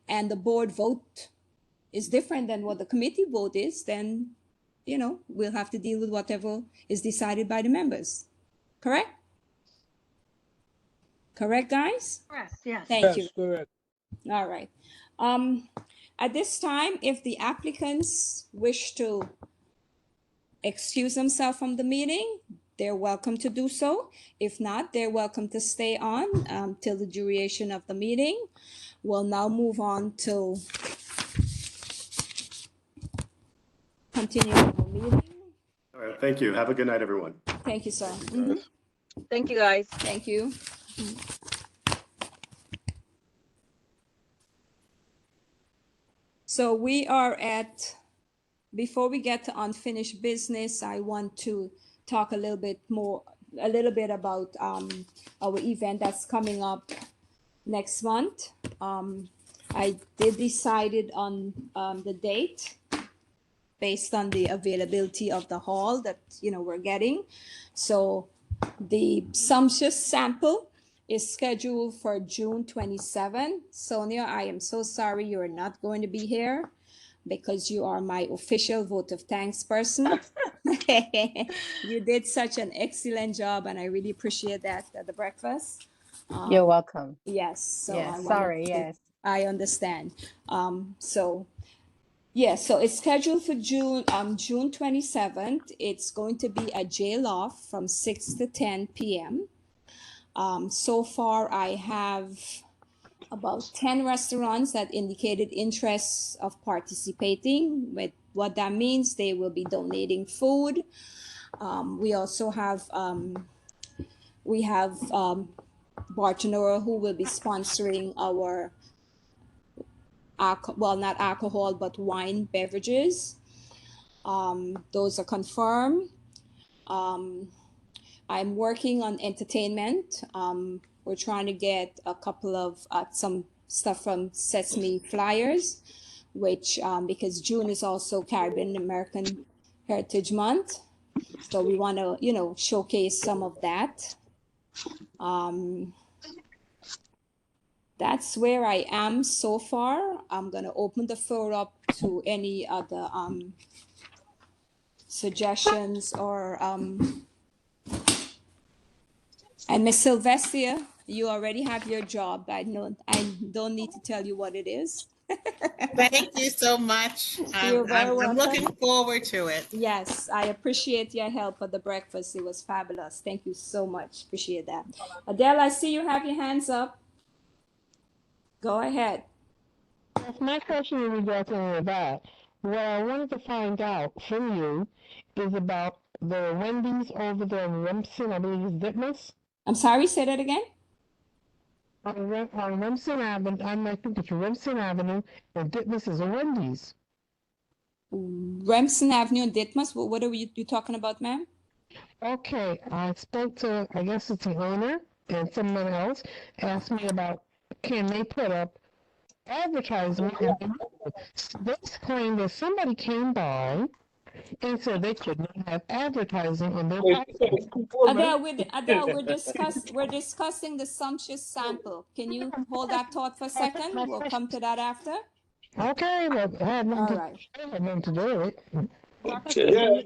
and the board vote, is different than what the committee vote is, then, you know, we'll have to deal with whatever is decided by the members. Correct? Correct, guys? Correct, yes. Thank you. Yes, correct. All right. At this time, if the applicants wish to excuse themselves from the meeting, they're welcome to do so. If not, they're welcome to stay on till the duration of the meeting. We'll now move on to continue the meeting. All right, thank you. Have a good night, everyone. Thank you, sir. Thank you, guys. Thank you. So we are at, before we get to unfinished business, I want to talk a little bit about our event that's coming up next month. I did decided on the date based on the availability of the hall that, you know, we're getting. So the Sumptuous Sample is scheduled for June 27. Sonia, I am so sorry you're not going to be here because you are my official vote of thanks person. You did such an excellent job and I really appreciate that at the breakfast. You're welcome. Yes. So Yes, sorry, yes. I understand. So it's scheduled for June 27th. It's going to be at J Loft from 6 to 10 p.m. So far, I have about 10 restaurants that indicated interest of participating. With what that means, they will be donating food. We also have Bartonora who will be sponsoring our not alcohol but wine beverages. Those are confirmed. I'm working on entertainment. We're trying to get a couple of some stuff from Sesame Flyers, which because June is also Caribbean American Heritage Month, so we want to, you know, showcase some of that. That's where I am so far. I'm gonna open the floor up to any other suggestions or and Miss Sylvester, you already have your job. I don't need to tell you what it is. Thank you so much. You're very I'm welcome. looking forward to it. Yes, I appreciate your help at the breakfast. It was fabulous. Thank you so much. Appreciate that. Adele, I see you have your hands up. Go ahead. Yes, my question in regards to that, what I wanted to find out from you is about the Wendy's over there in Remsen, I believe it's Ditmas. I'm sorry, say that again. On Remsen Avenue, I think it's Remsen Avenue, and Ditmas is a Wendy's. Remsen Avenue and Ditmas. What are you talking about, ma'am? Okay, I spoke to, I guess it's the owner, and someone else asked me about, can they put up advertisement? And they claimed that somebody came by and said they could not have advertising on their package. Adele, we're discussing the Sumptuous Sample. Can you hold that thought for a second? We'll come to that after. Okay, well, I had nothing, All right. I had nothing to do with it. Marcus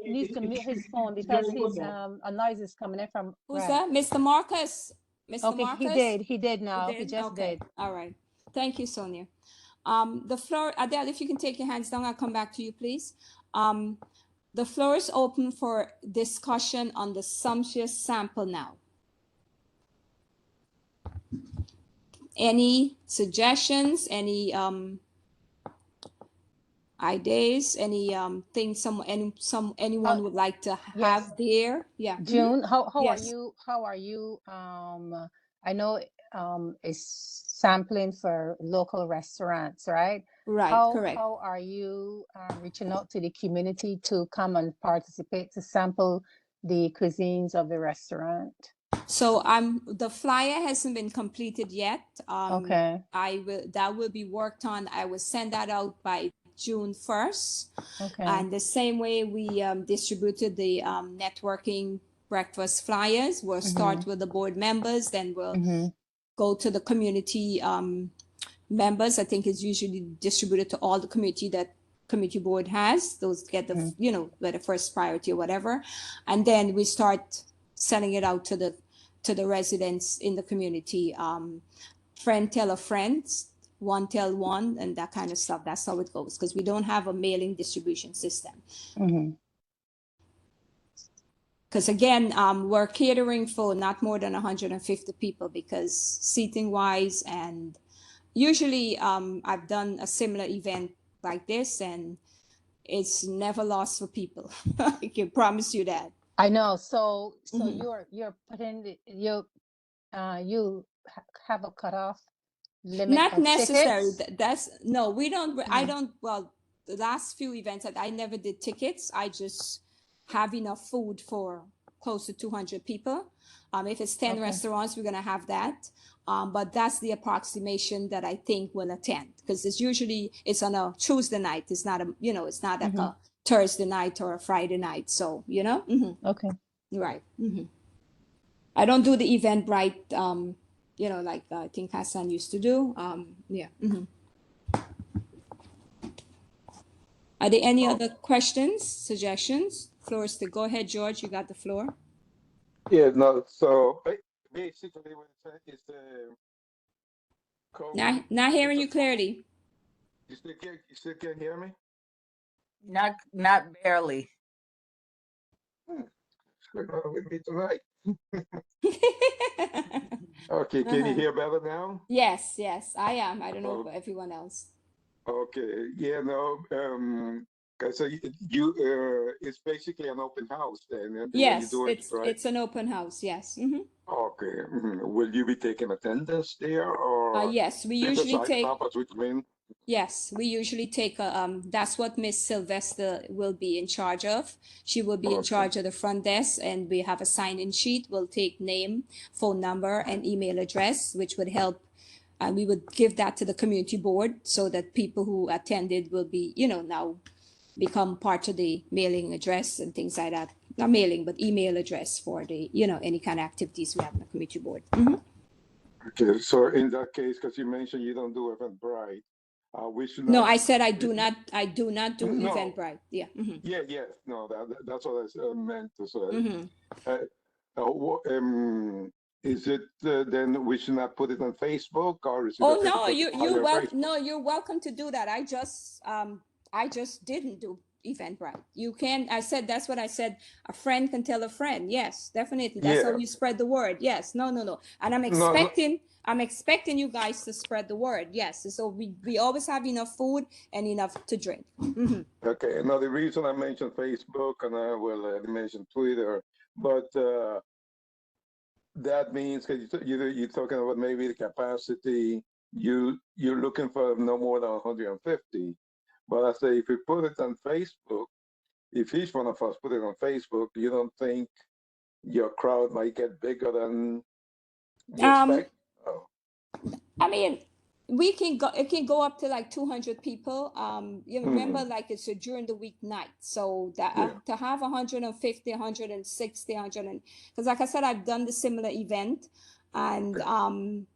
needs to mute his phone because his a noise is coming in from. Who's right. that? Mr. Marcus? Mr. Okay, Marcus? he did now. He did? just Okay. did. All right. Thank you, Sonia. The floor, Adele, if you can take your hands down, I'll come back to you, please. The floor is open for discussion on the Sumptuous Sample now. Any suggestions, any ideas, any things anyone would like to have there? Yeah. June, how Yes. are you I know it's sampling for local restaurants, right? Right, correct. How are you reaching out to the community to come and participate to sample the cuisines of the restaurant? So the flyer hasn't been completed yet. Okay. That will be worked on. I will send that out by June 1st. Okay. And the same way we distributed the networking breakfast flyers, we'll start with the board members, then we'll go to the community members. I think it's usually distributed to all the community that committee board has. Those get the, you know, the first priority or whatever. And then we start sending it out to the residents in the community. Friend tell a friend, one tell one, and that kind of stuff. That's how it goes, because we don't have a mailing distribution system. Because again, we're catering for not more than 150 people, because seating wise, and usually I've done a similar event like this and it's never lost for people. I can promise you that. I know. So Mhm. you're putting you have a cutoff limit Not of necessary. tickets? That's no, we don't. I Mm. don't. Well, the last few events that I never did tickets. I just have enough food for close to 200 people. If it's 10 Okay. restaurants, we're gonna have that. But that's the approximation that I think will attend, because it's on a Tuesday night. It's not it's not like a Thursday night or a Friday night. So Okay. right. I don't do the Eventbrite, like I think Hassan used to do. Are there any other questions, suggestions? Floor is to go ahead, George. You got the floor. Yeah, no, so basically what it's the code. Not hearing you clearly. You still can't hear me? Not barely. What's going on with me tonight? Okay, can you hear better now? Yes, I am. I don't know for everyone else. Okay, yeah, no, so it's basically an open house then. When you Yes, do it, right? it's an open house. Yes. Okay, will you be taking attendance there or? Yes, we Is usually it take. Papa Twitman? Yes, we usually take that's what Miss Sylvester will be in charge of. She will be in charge of the front desk, and we have a sign-in sheet. We'll take name, phone number, and email address, which would help. And we would give that to the community board so that people who attended will be, now become part of the mailing address and things like that. Not mailing, but email address for the, any kind of activities we have in the community board. Okay, so in that case, because you mentioned you don't do Eventbrite, we should No, not. I said I do not do No. Eventbrite. Yeah. Yes, no, that's what I meant to say. Is it then we should not put it on Facebook, or is it? Oh okay to no, put it on your Facebook? you're welcome to do that. I just didn't do Eventbrite. You can. I said that's what I said. A friend can tell a friend. Yes, definitely. That's how Yeah. you spread the word. Yes. No. And I'm No, expecting you guys to spread the word. Yes. So we always have enough food and enough to drink. Okay. Now the reason I mentioned Facebook and I will mention Twitter, but that means because you're talking about maybe the capacity. You're looking for no more than 150. But I say if we put it on Facebook, if each one of us put it on Facebook, you don't think your crowd might get bigger than you expect? Oh. I mean, it can go up to like 200 people. You remember, like it's a during the week night. So that to have 150, 160, because like I said, I've done the similar event, and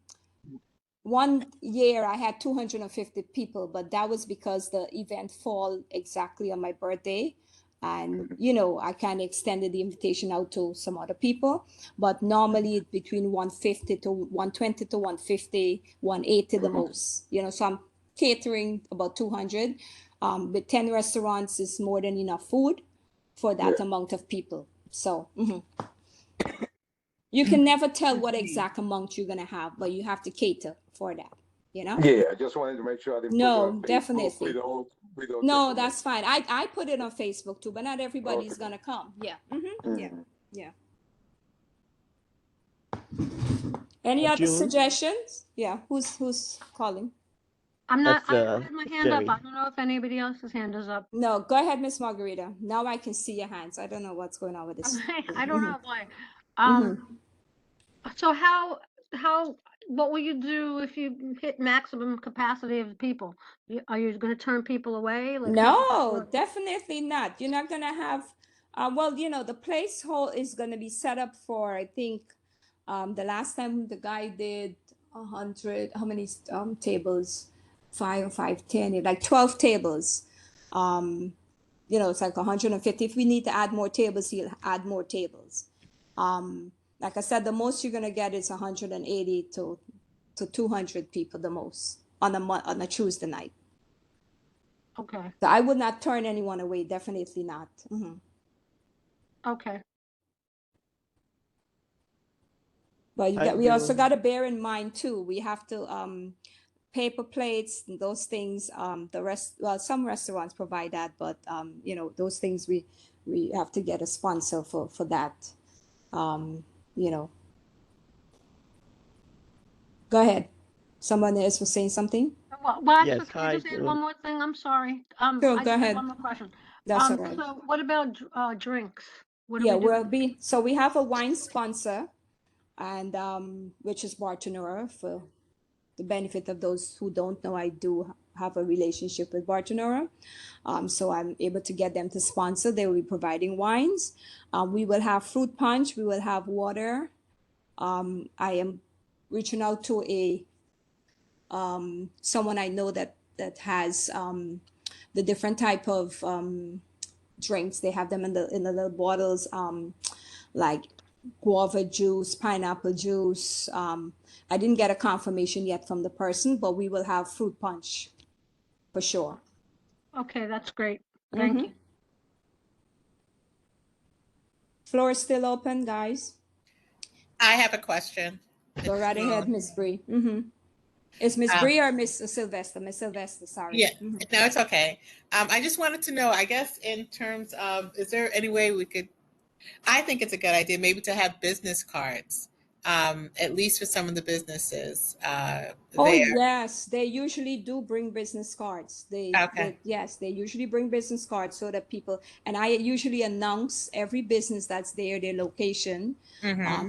one year I had 250 people, but that was because the event fall exactly on my birthday. And, I kind of extended the invitation out to some other people, but normally it's between 150 to 120 to 150, 180 the most, so I'm catering about 200. With 10 restaurants is more than enough food for that amount of people. So you can never tell what exact amount you're going to have, but you have to cater for that, Yeah, I just wanted to make sure I didn't No, put it on Facebook definitely. without No, that's fine. I put it on Facebook too, but not everybody's gonna come. Yeah. Yeah. Any other June? suggestions? Yeah. Who's calling? I'm not, I That's, had my hand up. Jerry. I don't know if anybody else's hand is up. No, go ahead, Miss Margarita. Now I can see your hands. I don't know what's going on with this. I don't know why. So what will you do if you hit maximum capacity of people? Are you going to turn people away? Like, No, definitely not. You're not gonna have. The place hall is gonna be set up for. I think the last time the guy did 100. How many tables? 5 or 5, 10, like 12 tables. You know, it's like 150. If we need to add more tables, he'll add more tables. Like I said, the most you're gonna get is 180 to 200 people, the most on a Tuesday night. Okay, So I would not turn anyone away, definitely not. okay. But I we also do. got to bear in mind too, we have to paper plates and those things. Well, some restaurants provide that, but you know, those things we have to get a sponsor for that. You know. Go ahead. Someone else was saying something. Well, actually, Yes, can I hi, just add June. one more thing? I'm sorry. Sure, I go just have ahead. one more question. That's all right. So what about drinks? What do Yeah, we do? so we have a wine sponsor, and which is Bartonura. For the benefit of those who don't know, I do have a relationship with Bartonura. So I'm able to get them to sponsor. They will be providing wines. We will have fruit punch. We will have water. I am reaching out to someone I know that has the different type of drinks. They have them in the little bottles, like guava juice, pineapple juice. I didn't get a confirmation yet from the person, but we will have fruit punch for sure. Okay, that's great. Thank you. Floor is still open, guys. I have a question. Go right ahead, Miss Bree. Is Miss Bree or Miss Sylvester? Miss Sylvester, sorry. Yeah, no, it's okay. I just wanted to know, I guess, in terms of, is there any way we could, I think it's a good idea maybe to have business cards, at least for some of the businesses Oh there. yes, they usually do bring business cards. Yes, they usually bring business cards so that people, and I usually announce every business that's there, their location,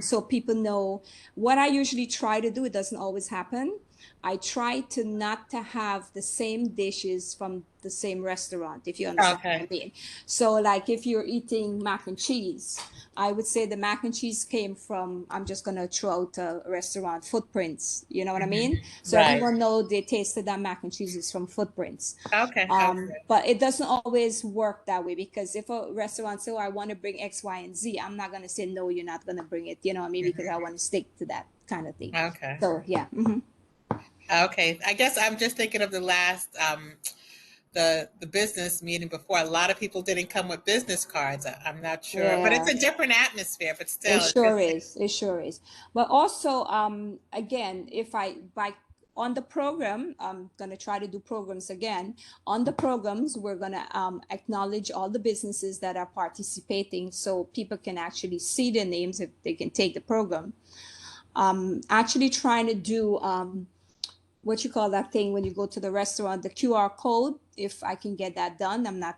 so people know. What I usually try to do, it doesn't always happen. I try to not to have the same dishes from the same restaurant, if you understand what I mean. So like if you're eating mac and cheese, I would say the mac and cheese came from, I'm just going to throw out a restaurant, Footprints. You know what I mean? So everyone knows they tasted that mac and cheese is from Footprints. But it doesn't always work that way, because if a restaurant says, oh, I want to bring X, Y, and Z, I'm not going to say, no, you're not going to bring it. You know what I mean? Because I want to stick to that kind of thing. So yeah. Okay, I guess I'm just thinking of the last the business meeting before. A lot of people didn't come with business cards. I'm not sure, but it's a different atmosphere. But still, it sure is. It sure is. But also, again, if on the program, I'm gonna try to do programs again. On the programs, we're gonna acknowledge all the businesses that are participating, so people can actually see their names if they can take the program. Actually trying to do what you call that thing when you go to the restaurant, the QR code. If I can get that done, I'm not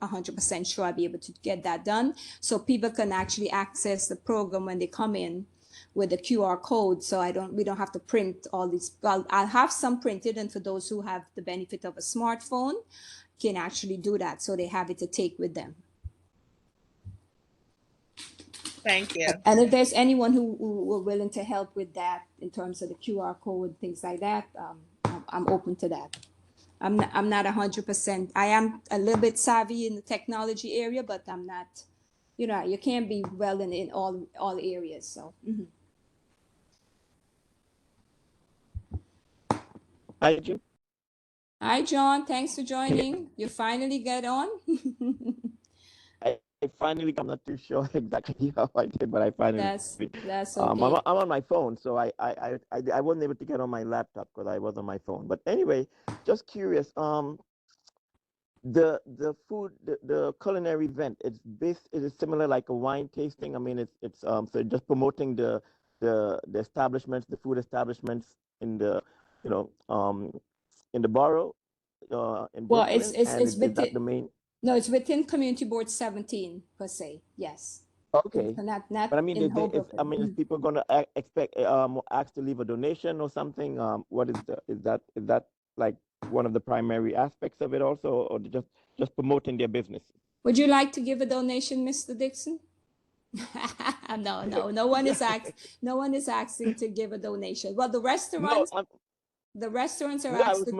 100% sure I'll be able to get that done. So people can actually access the program when they come in with the QR code. So we don't have to print all these. Well, I'll have some printed, and for those who have the benefit of a smartphone, can actually do that. So they have it to take with them. Thank you. And if there's anyone who were willing to help with that in terms of the QR code, things like that, I'm open to that. I'm not 100%. I am a little bit savvy in the technology area, but I'm not. You know, you can't be well in all areas. So. Hi, June. Hi, John. Thanks for joining. You finally get on. I finally, I'm not too sure exactly how I did, but I finally. That's okay. I'm on my phone, so I wasn't able to get on my laptop because I was on my phone. But anyway, just curious. The food, the culinary event, is it similar like a wine tasting? I mean, it's so just promoting the establishments, the food establishments in the in the borough, in Brooklyn, it's is within, that the main? No, it's within Community Board 17 per se. Yes. Okay. So not But I mean, in is people gonna expect ask to leave a donation or something? What is that like one of the primary aspects of it also, or just promoting their business? Would you like to give a donation, Mr. Dixon? No one is asking to give a donation. Well, the restaurants. The restaurants are Yeah, I asked was to,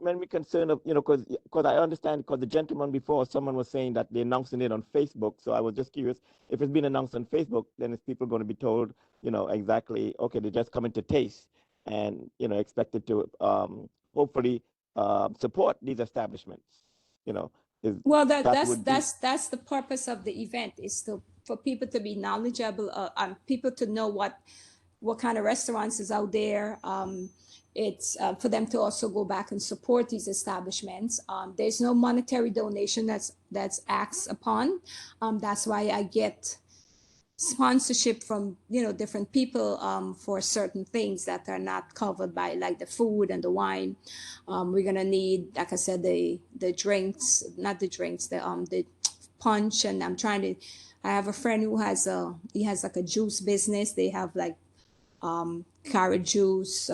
mainly concerned of, because I understand, because the gentleman before, someone was saying that they're announcing it on Facebook. So I was just curious if it's been announced on Facebook, then is people going to be told, exactly, okay, they're just coming to taste and, expected to hopefully support these establishments, you know, is well, that would be. that's the purpose of the event, is to for people to be knowledgeable, people to know what kind of restaurants is out there. It's for them to also go back and support these establishments. There's no monetary donation that's asked upon. That's why I get sponsorship from different people for certain things that are not covered by, like the food and the wine. We're gonna need, like I said, the drinks, not the drinks, the punch. And I have a friend who has like a juice business. They have like carrot juice,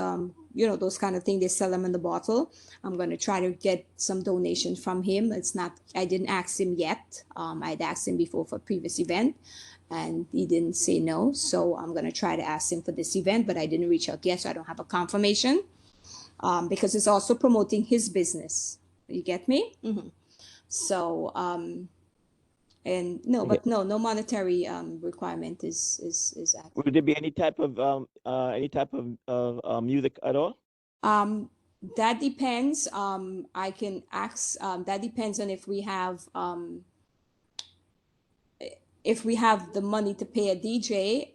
those kind of things. They sell them in the bottle. I'm going to try to get some donation from him. I didn't ask him yet. I'd asked him before for a previous event and he didn't say no. So I'm going to try to ask him for this event, but I didn't reach out yet. So I don't have a confirmation because it's also promoting his business. You get me? Mm-hmm. So, but no monetary requirement is active. Would there be any type of music at all? That depends. I can ask. That depends on if we have the money to pay a DJ.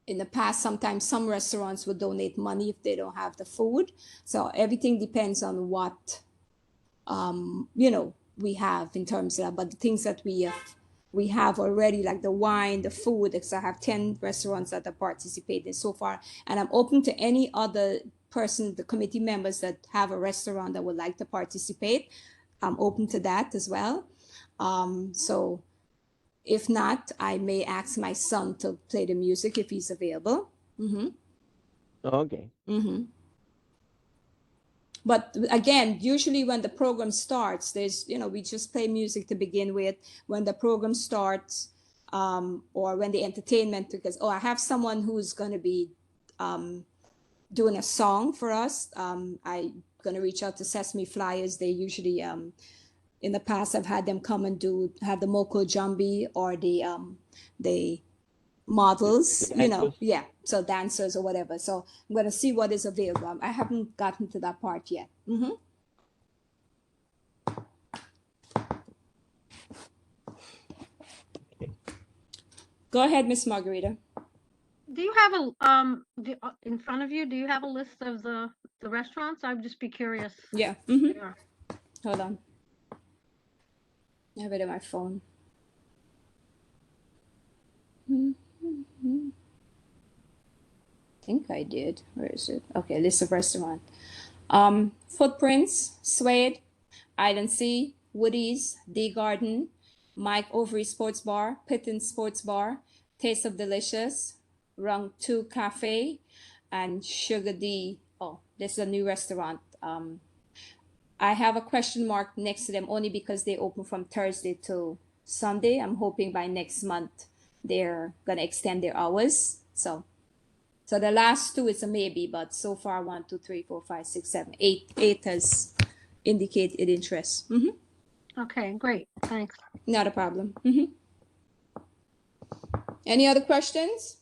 In the past, sometimes some restaurants would donate money if they don't have the food. So everything depends on what we have in terms of that. But the things that we have already, like the wine, the food, because I have 10 restaurants that are participating so far, and I'm open to any other person, the committee members that have a restaurant that would like to participate. I'm open to that as well. So if not, I may ask my son to play the music if he's available. Mm-hmm. Okay. Mm-hmm. But again, usually when the program starts, we just play music to begin with. When the program starts, or when the entertainment, because, I have someone who's going to be doing a song for us. I'm going to reach out to Sesame Flyers. They usually, in the past, I've had them come and have the Moko Jambi or the models, so dancers or whatever. So I'm going to see what is available. I haven't gotten to that part yet. Mm-hmm. Go ahead, Miss Margarita. Do you have in front of you, do you have a list of the restaurants? I'd just be curious. Yeah. Mm-hmm. Yeah. Hold on. I have it on my phone. Mm-hmm. I think I did. Where is it? Okay, list of restaurant. Footprints, Suede, Island Sea, Woody's, D Garden, Mike Overy Sports Bar, Pitton Sports Bar, Taste of Delicious, Rung 2 Cafe, and Sugar D. Oh, this is a new restaurant. I have a question mark next to them only because they open from Thursday to Sunday. I'm hoping by next month they're gonna extend their hours. So the last two is a maybe, but so far 1, 2, 3, 4, 5, 6, 7, 8. 8 has indicated interest. Mm-hmm. Okay, great. Thanks. Not a problem. Mm-hmm. Any other questions?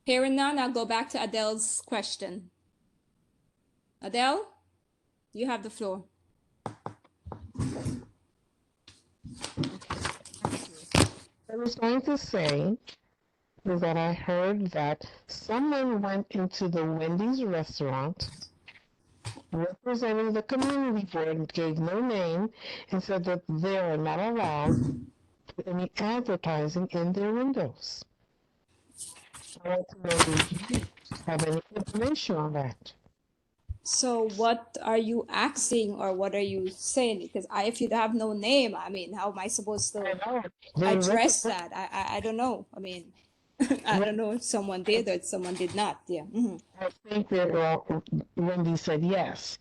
Hearing none, I'll go back to Adele's question. Adele, you have the floor. I was going to say is that I heard that someone went into the Wendy's restaurant representing the community board, gave no name, and said that they are not allowed to put any advertising in their windows. I want to know if you have any information on that. So what are you asking, or what are you saying? Because if you have no name, I mean, how am I supposed to address that? I don't know. I mean, I don't know if someone did or someone did not. Yeah. Mm-hmm. I think that Wendy said yes,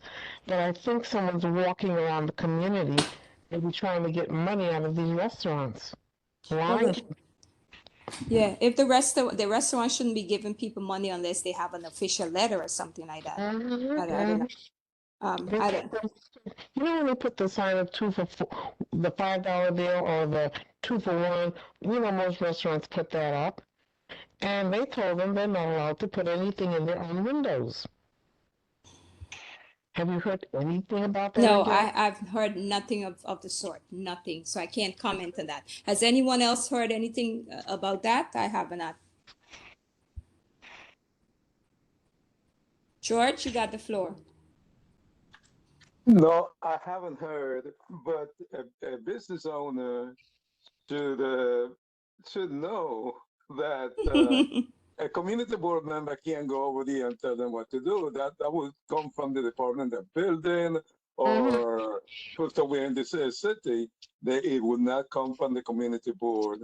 but I think someone's walking around the community, maybe trying to get money out of these restaurants. Why? Yeah, if the restaurant shouldn't be giving people money unless they have an official letter or something like that. I don't know. I don't. You know when they put the sign of the $5 bill or the 2 for 1, you know most restaurants put that up. And they told them they're not allowed to put anything in their own windows. Have you heard anything about that? No, Angela? I've heard nothing of the sort, nothing. So I can't comment on that. Has anyone else heard anything about that? I have not. George, you got the floor. No, I haven't heard, but a business owner should know that a community board member can't go over there and tell them what to do. That would come from the Department of Building or somewhere in this city. It would not come from the community board.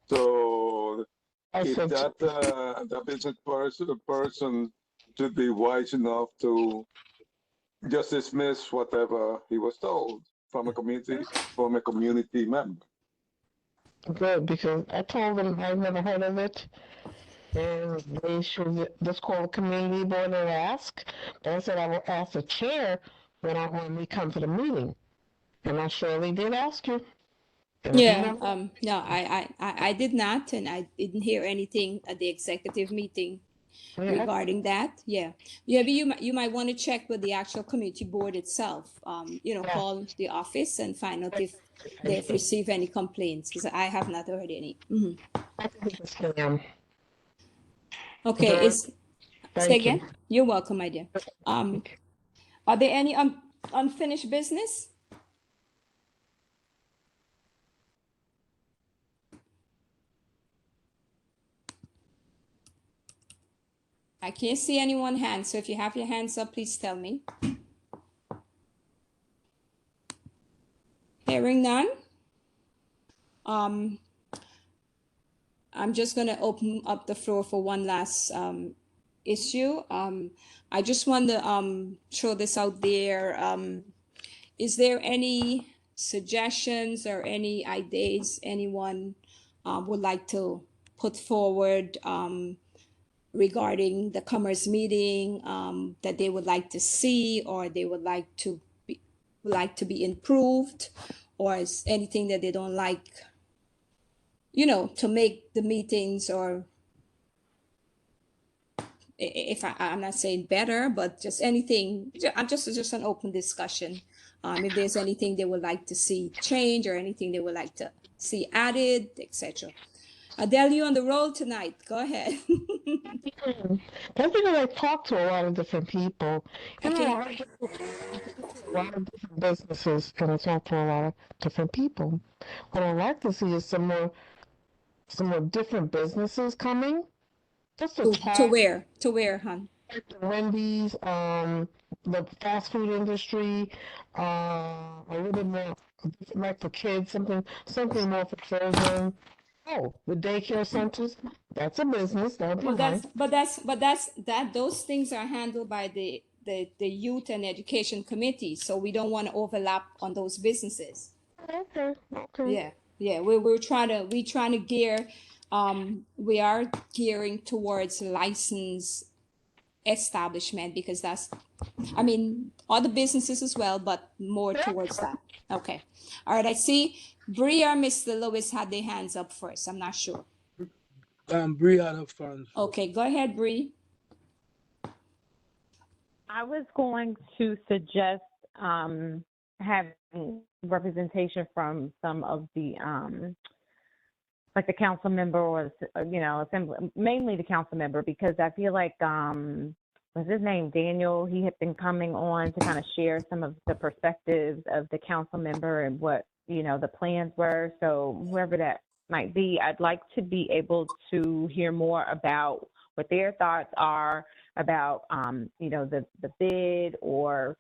So if that business person should be wise enough to just dismiss whatever he was told from a community member. Good, because I told them I've never heard of it. And they should just call the community board and ask. And I said I will ask the chair when we come to the meeting. And I surely did ask you. Yeah, no, I did not, and I didn't hear anything at the executive meeting regarding that. Yeah, but you might want to check with the actual community board itself. Call the office and find out if they've received any complaints, because I have not heard any. I think it's scam. Okay, Say again? You're welcome, my dear. Are there any unfinished business? I can't see anyone's hand, so if you have your hands up, please tell me. Hearing none. I'm just going to open up the floor for one last issue. I just want to throw this out there. Is there any suggestions or any ideas anyone would like to put forward regarding the commerce meeting that they would like to see, or they would like to be improved, or is anything that they don't like, to make the meetings, or if I'm not saying better, but just anything, just an open discussion. If there's anything they would like to see change or anything they would like to see added, etc. Adele, you on the roll tonight. Go ahead. That's because I talk to a lot of different people. A lot of different businesses, and I talk to a lot of different people. What I'd like to see is some more different businesses coming. Just to where, hon? Like the Wendy's, the fast food industry, a little bit more like for kids, something more for children. Oh, the daycare centers, that's a business. Those things are handled by the youth and education committee, so we don't want to overlap on those businesses. Okay. Yeah. We're trying to gear. We are gearing towards license establishment, because that's, other businesses as well, but more towards that. Okay. All right. I see Bree or Mr. Lewis had their hands up first. I'm not sure. Bree had her phone. Okay, go ahead, Bree. I was going to suggest having representation from some of the like the council member, or assembly, mainly the council member, because I feel like what's his name, Daniel, he had been coming on to kind of share some of the perspectives of the council member and what the plans were. So whoever that might be, I'd like to be able to hear more about what their thoughts are about the bid, or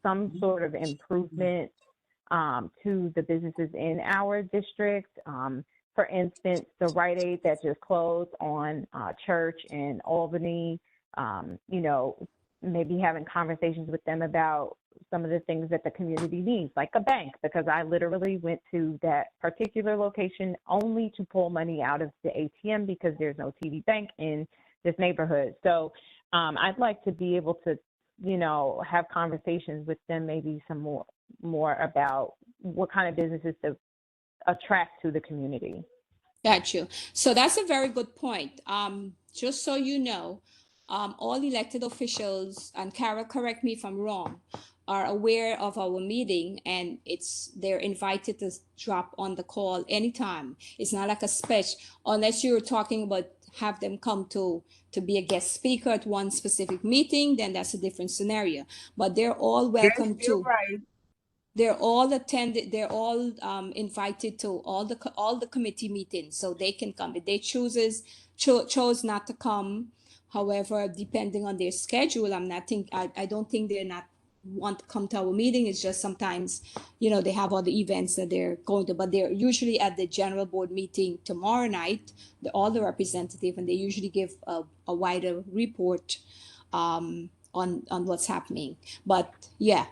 some sort of improvement to the businesses in our district. For instance, the Rite Aid that just closed on Church in Albany, maybe having conversations with them about some of the things that the community needs, like a bank, because I literally went to that particular location only to pull money out of the ATM because there's no TD Bank in this neighborhood. So I'd like to be able to, you know, have conversations with them, maybe some more about what kind of businesses to attract to the community. Got you. So that's a very good point. Just so you know, all elected officials, and Carol, correct me if I'm wrong, are aware of our meeting, and they're invited to drop on the call anytime. It's not like a special, unless you're talking about have them come to be a guest speaker at one specific meeting, then that's a different scenario. But they're all welcome Yes, you're to. right. They're all attended. They're all invited to all the committee meetings, so they can come. If they chose not to come, however, depending on their schedule, I don't think they're not want to come to our meeting. It's just sometimes, you know, they have other events that they're going to, but they're usually at the general board meeting tomorrow night. All the representative, and they usually give a wider report on what's happening. But yeah,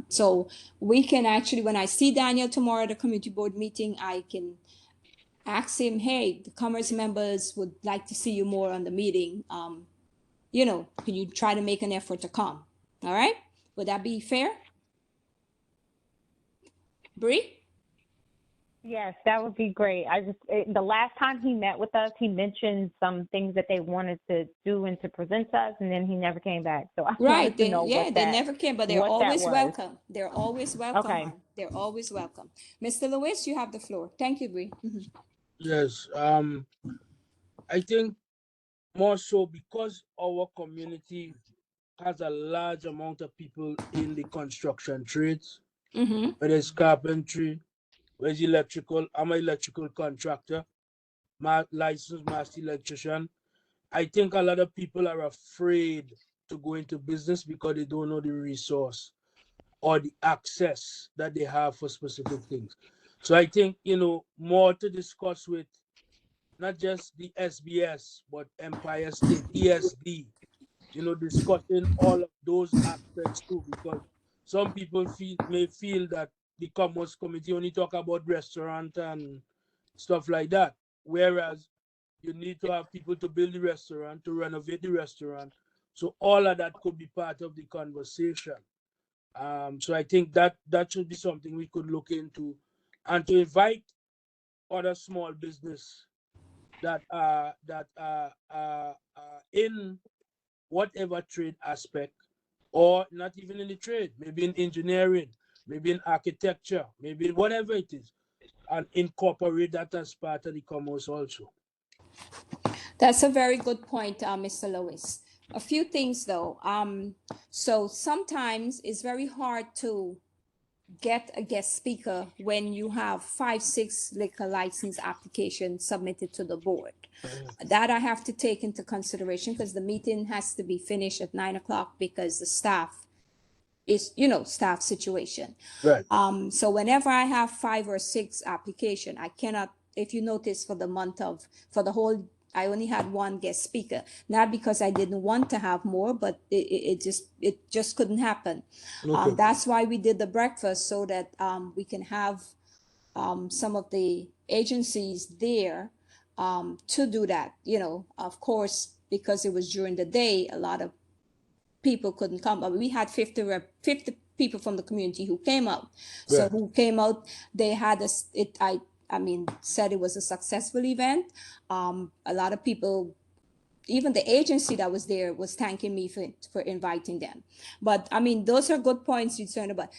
so we can actually, when I see Daniel tomorrow at the community board meeting, I can ask him, hey, the Commerce members would like to see you more on the meeting. You know, can you try to make an effort to come? All right, would that be fair? Bree? Yes, that would be great. The last time he met with us, he mentioned some things that they wanted to do and to present to us, and then he never came back. So I wanted to know They never came, but they're always welcome. They're always welcome. Okay. They're always welcome. Mr. Lewis, you have the floor. Thank you, Bree. Yes, I think more so because our community has a large amount of people in the construction trades, whether it's carpentry, where's electrical. I'm an electrical contractor, licensed master electrician. I think a lot of people are afraid to go into business because they don't know the resource or the access that they have for specific things. So I think, you know, more to discuss with not just the SBS, but Empire State, ESD, you know, discussing all of those aspects too, because some people may feel that the Commerce Committee only talk about restaurant and stuff like that, whereas you need to have people to build the restaurant, to renovate the restaurant. So all of that could be part of the conversation. So I think that should be something we could look into, and to invite other small business that are in whatever trade aspect, or not even in the trade, maybe in engineering, maybe in architecture, maybe in whatever it is, and incorporate that as part of the commerce also. That's a very good point, Mr. Lewis. A few things though. So sometimes it's very hard to get a guest speaker when you have 5-6 liquor license applications submitted to the board. That I have to take into consideration because the meeting has to be finished at 9 o'clock because the staff is, you know, staff situation. Right. So whenever I have 5 or 6 application, I cannot, if you notice for the whole, I only had 1 guest speaker, not because I didn't want to have more, but it just couldn't happen. Okay. That's why we did the breakfast, so that we can have some of the agencies there to do that. You know, of course, because it was during the day, a lot of people couldn't come, but we had 50 people from the community who came out. So Right. who came out, they had said it was a successful event. A lot of people, even the agency that was there, was thanking me for inviting them. But I mean, those are good points you're concerned about.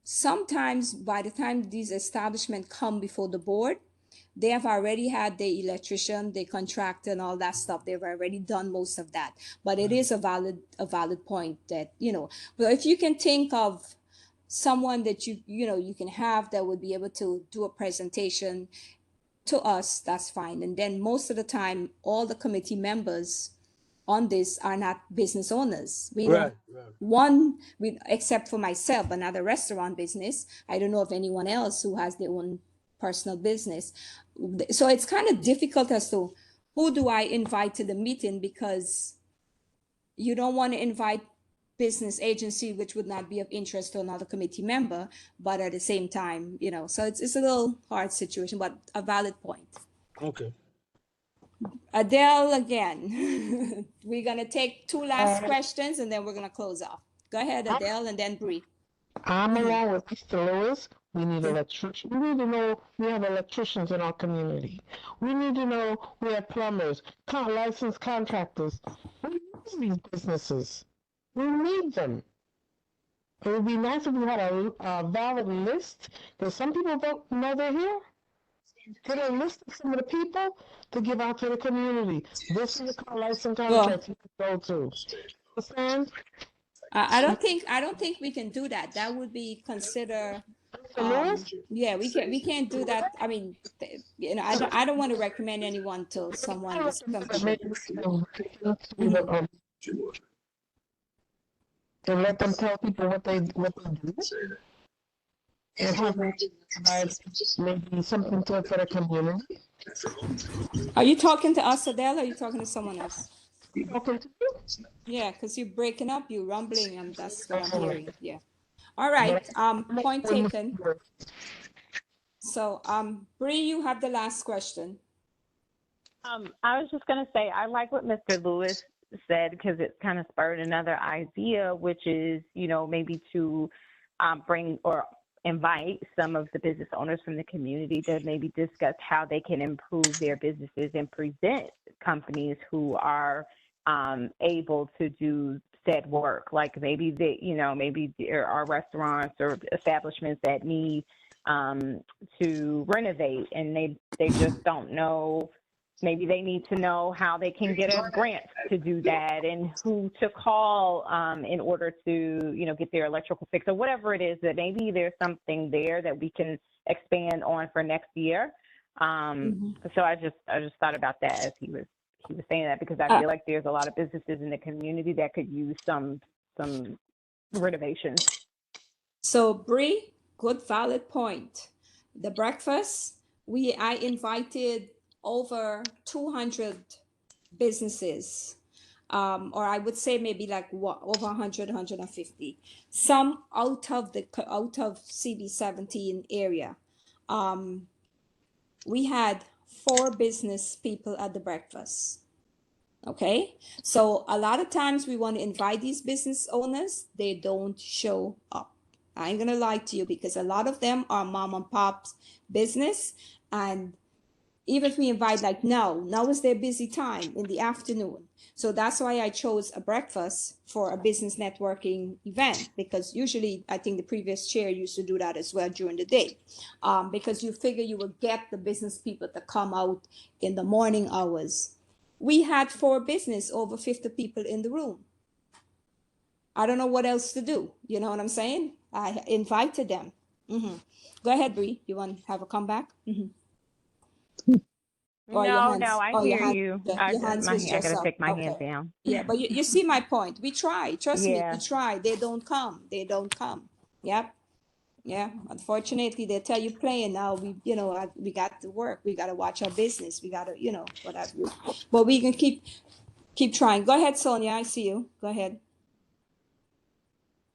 Sometimes by the time these establishments come before the board, they have already had the electrician, the contractor, and all that stuff. They've already done most of that. But it is a valid point that, you know, but if you can think of someone that you can have that would be able to do a presentation to us, that's fine. And then most of the time, all the committee members on this are not business owners. We Right, don't, except for myself, another restaurant business. I don't know of anyone else who has their own personal business. So it's kind of difficult as to who do I invite to the meeting, because you don't want to invite business agency which would not be of interest to another committee member, but at the same time, so it's a little hard situation, but a valid point. Okay. Adele again. We're gonna take two last questions and then we're gonna close off. Go ahead, Adele, and then Bree. I'm along with Mr. Lewis. We need electricians. We need to know we have electricians in our community. We need to know we have plumbers, licensed contractors. We need these businesses. We need them. It would be nice if we had a valid list, because some people don't know they're here. Get a list of some of the people to give out to the community. This is the licensed contracts you can go to. Understand? I don't think we can do that. That would be consider. Yeah, we can't do that. I mean, I don't want to recommend anyone to someone that's and let them tell people what they do. And have maybe something to for the community. Are you talking to us, Adele, or are you talking to someone else? Talking to you. Yeah, because you're breaking up, you're rumbling, and that's what I'm hearing. Yeah. All right. Point taken. So, Bree, you have the last question. I was just gonna say I like what Mr. Lewis said because it kind of spurred another idea, which is maybe to bring or invite some of the business owners from the community to maybe discuss how they can improve their businesses and present companies who are able to do said work. Like maybe maybe there are restaurants or establishments that need to renovate and they just don't know. Maybe they need to know how they can get a grant to do that and who to call in order to, get their electrical fix or whatever it is, that maybe there's something there that we can expand on for next year. So I just thought about that as he was saying that, because I feel like there's a lot of businesses in the community that could use some renovations. So Bree, good valid point. The breakfast, I invited over 200 businesses, or I would say maybe like over 100, 150, some out of CB17 area. We had 4 business people at the breakfast. Okay, so a lot of times we want to invite these business owners, they don't show up. I ain't gonna lie to you, because a lot of them are mom and pop's business, and even if we invite, like now is their busy time in the afternoon. So that's why I chose a breakfast for a business networking event, because usually I think the previous chair used to do that as well during the day, because you figure you will get the business people to come out in the morning hours. We had 4 business, over 50 people in the room. I don't know what else to do. You know what I'm saying? I invited them. Go ahead, Bree. You want to have a comeback? No, I hear you. I gotta take my hand down. Yeah, but you see my point. We try. Trust me, Yeah. we try. They don't come. Yep. Yeah. Unfortunately, they tell you playing now. We got to work. We got to watch our business. We got to, what have you. But we can keep trying. Go ahead, Sonia. I see you. Go ahead.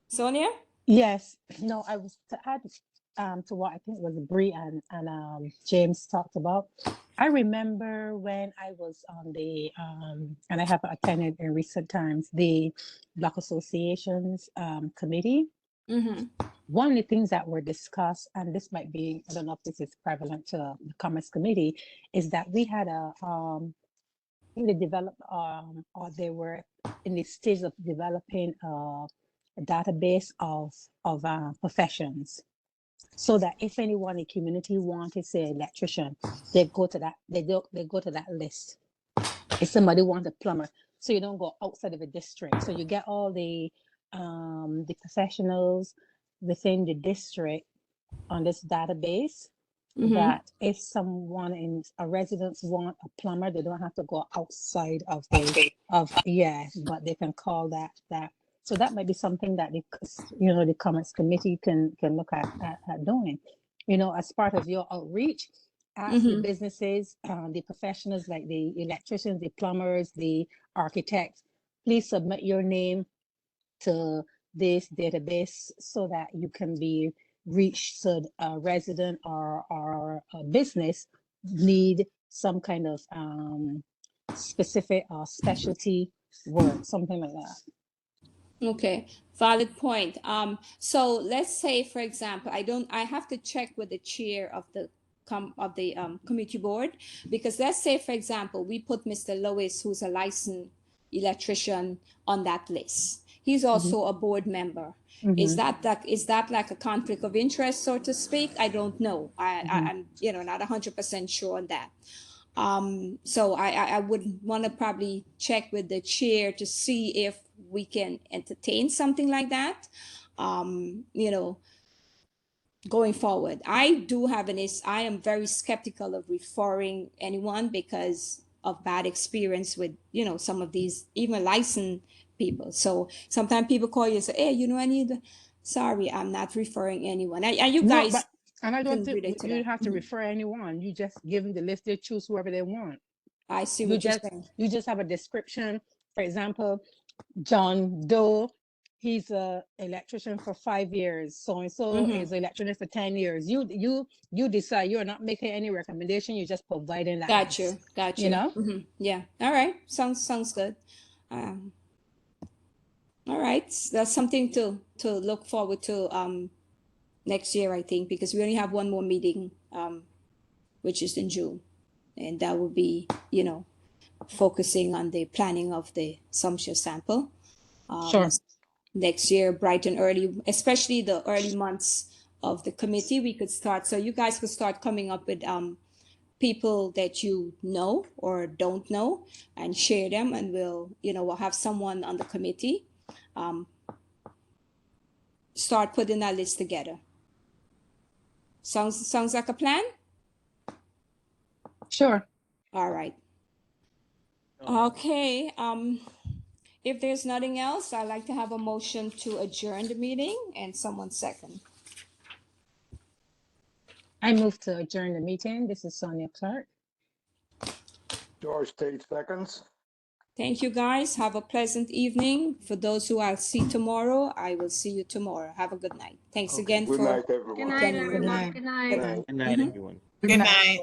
Sonia? Yes. No, I was to add to what I think was Bree and James talked about. I remember when I was on the and I have attended in recent times the Block Associations committee. One of the things that were discussed, and this might be, I don't know if this is prevalent to the Commerce Committee, is that we had they developed or they were in the stage of developing a database of professions, so that if anyone in the community wanted, say, electrician, they go to that list. If somebody wants a plumber, so you don't go outside of a district, so you get all the professionals within the district on this database. That if someone in a residence want a plumber, they don't have to go outside of but they can call that. So that might be something that the Commerce Committee can look at doing. As part of your outreach, ask the businesses, the professionals like the electricians, the plumbers, the architects, please submit your name to this database so that you can be reached. So a resident or a business need some kind of specific or specialty work, something like that. Okay, valid point. So let's say, for example, I have to check with the chair of the committee board, because let's say, for example, we put Mr. Lewis, who's a licensed electrician, on that list. He's also a board member. Is that like a conflict of interest, so to speak? I don't know. I'm not 100% sure on that. So I would want to probably check with the chair to see if we can entertain something like that. Going forward, I am very skeptical of referring anyone because of bad experience with, some of these, even licensed people. So sometimes people call you and say, hey, sorry, I'm not referring anyone. And you guys. And I don't can think relate to you that. have to refer anyone. You just give them the list, they choose whoever they want. I see what you're saying. You just have a description. For example, John Doe, he's an electrician for 5 years. So and so is an electrician for 10 years. You decide. You're not making any recommendation. You're just providing that. Got you. Yeah. All right. Sounds good. All right. That's something to look forward to next year, I think, because we only have one more meeting, which is in June, and that will be, focusing on the planning of the sumptuous sample. Sure. Next year, bright and early, especially the early months of the committee, we could start. So you guys could start coming up with people that you know or don't know and share them, and we'll have someone on the committee start putting that list together. Sounds like a plan? Sure. All right. Okay. If there's nothing else, I'd like to have a motion to adjourn the meeting, and someone second. I move to adjourn the meeting. This is Sonia Clark. George Tate seconds. Thank you, guys. Have a pleasant evening. For those who I'll see tomorrow, I will see you tomorrow. Have a good night. Thanks again Good for night, everyone. Good night, everyone. Good night. Good night, everyone. Good night.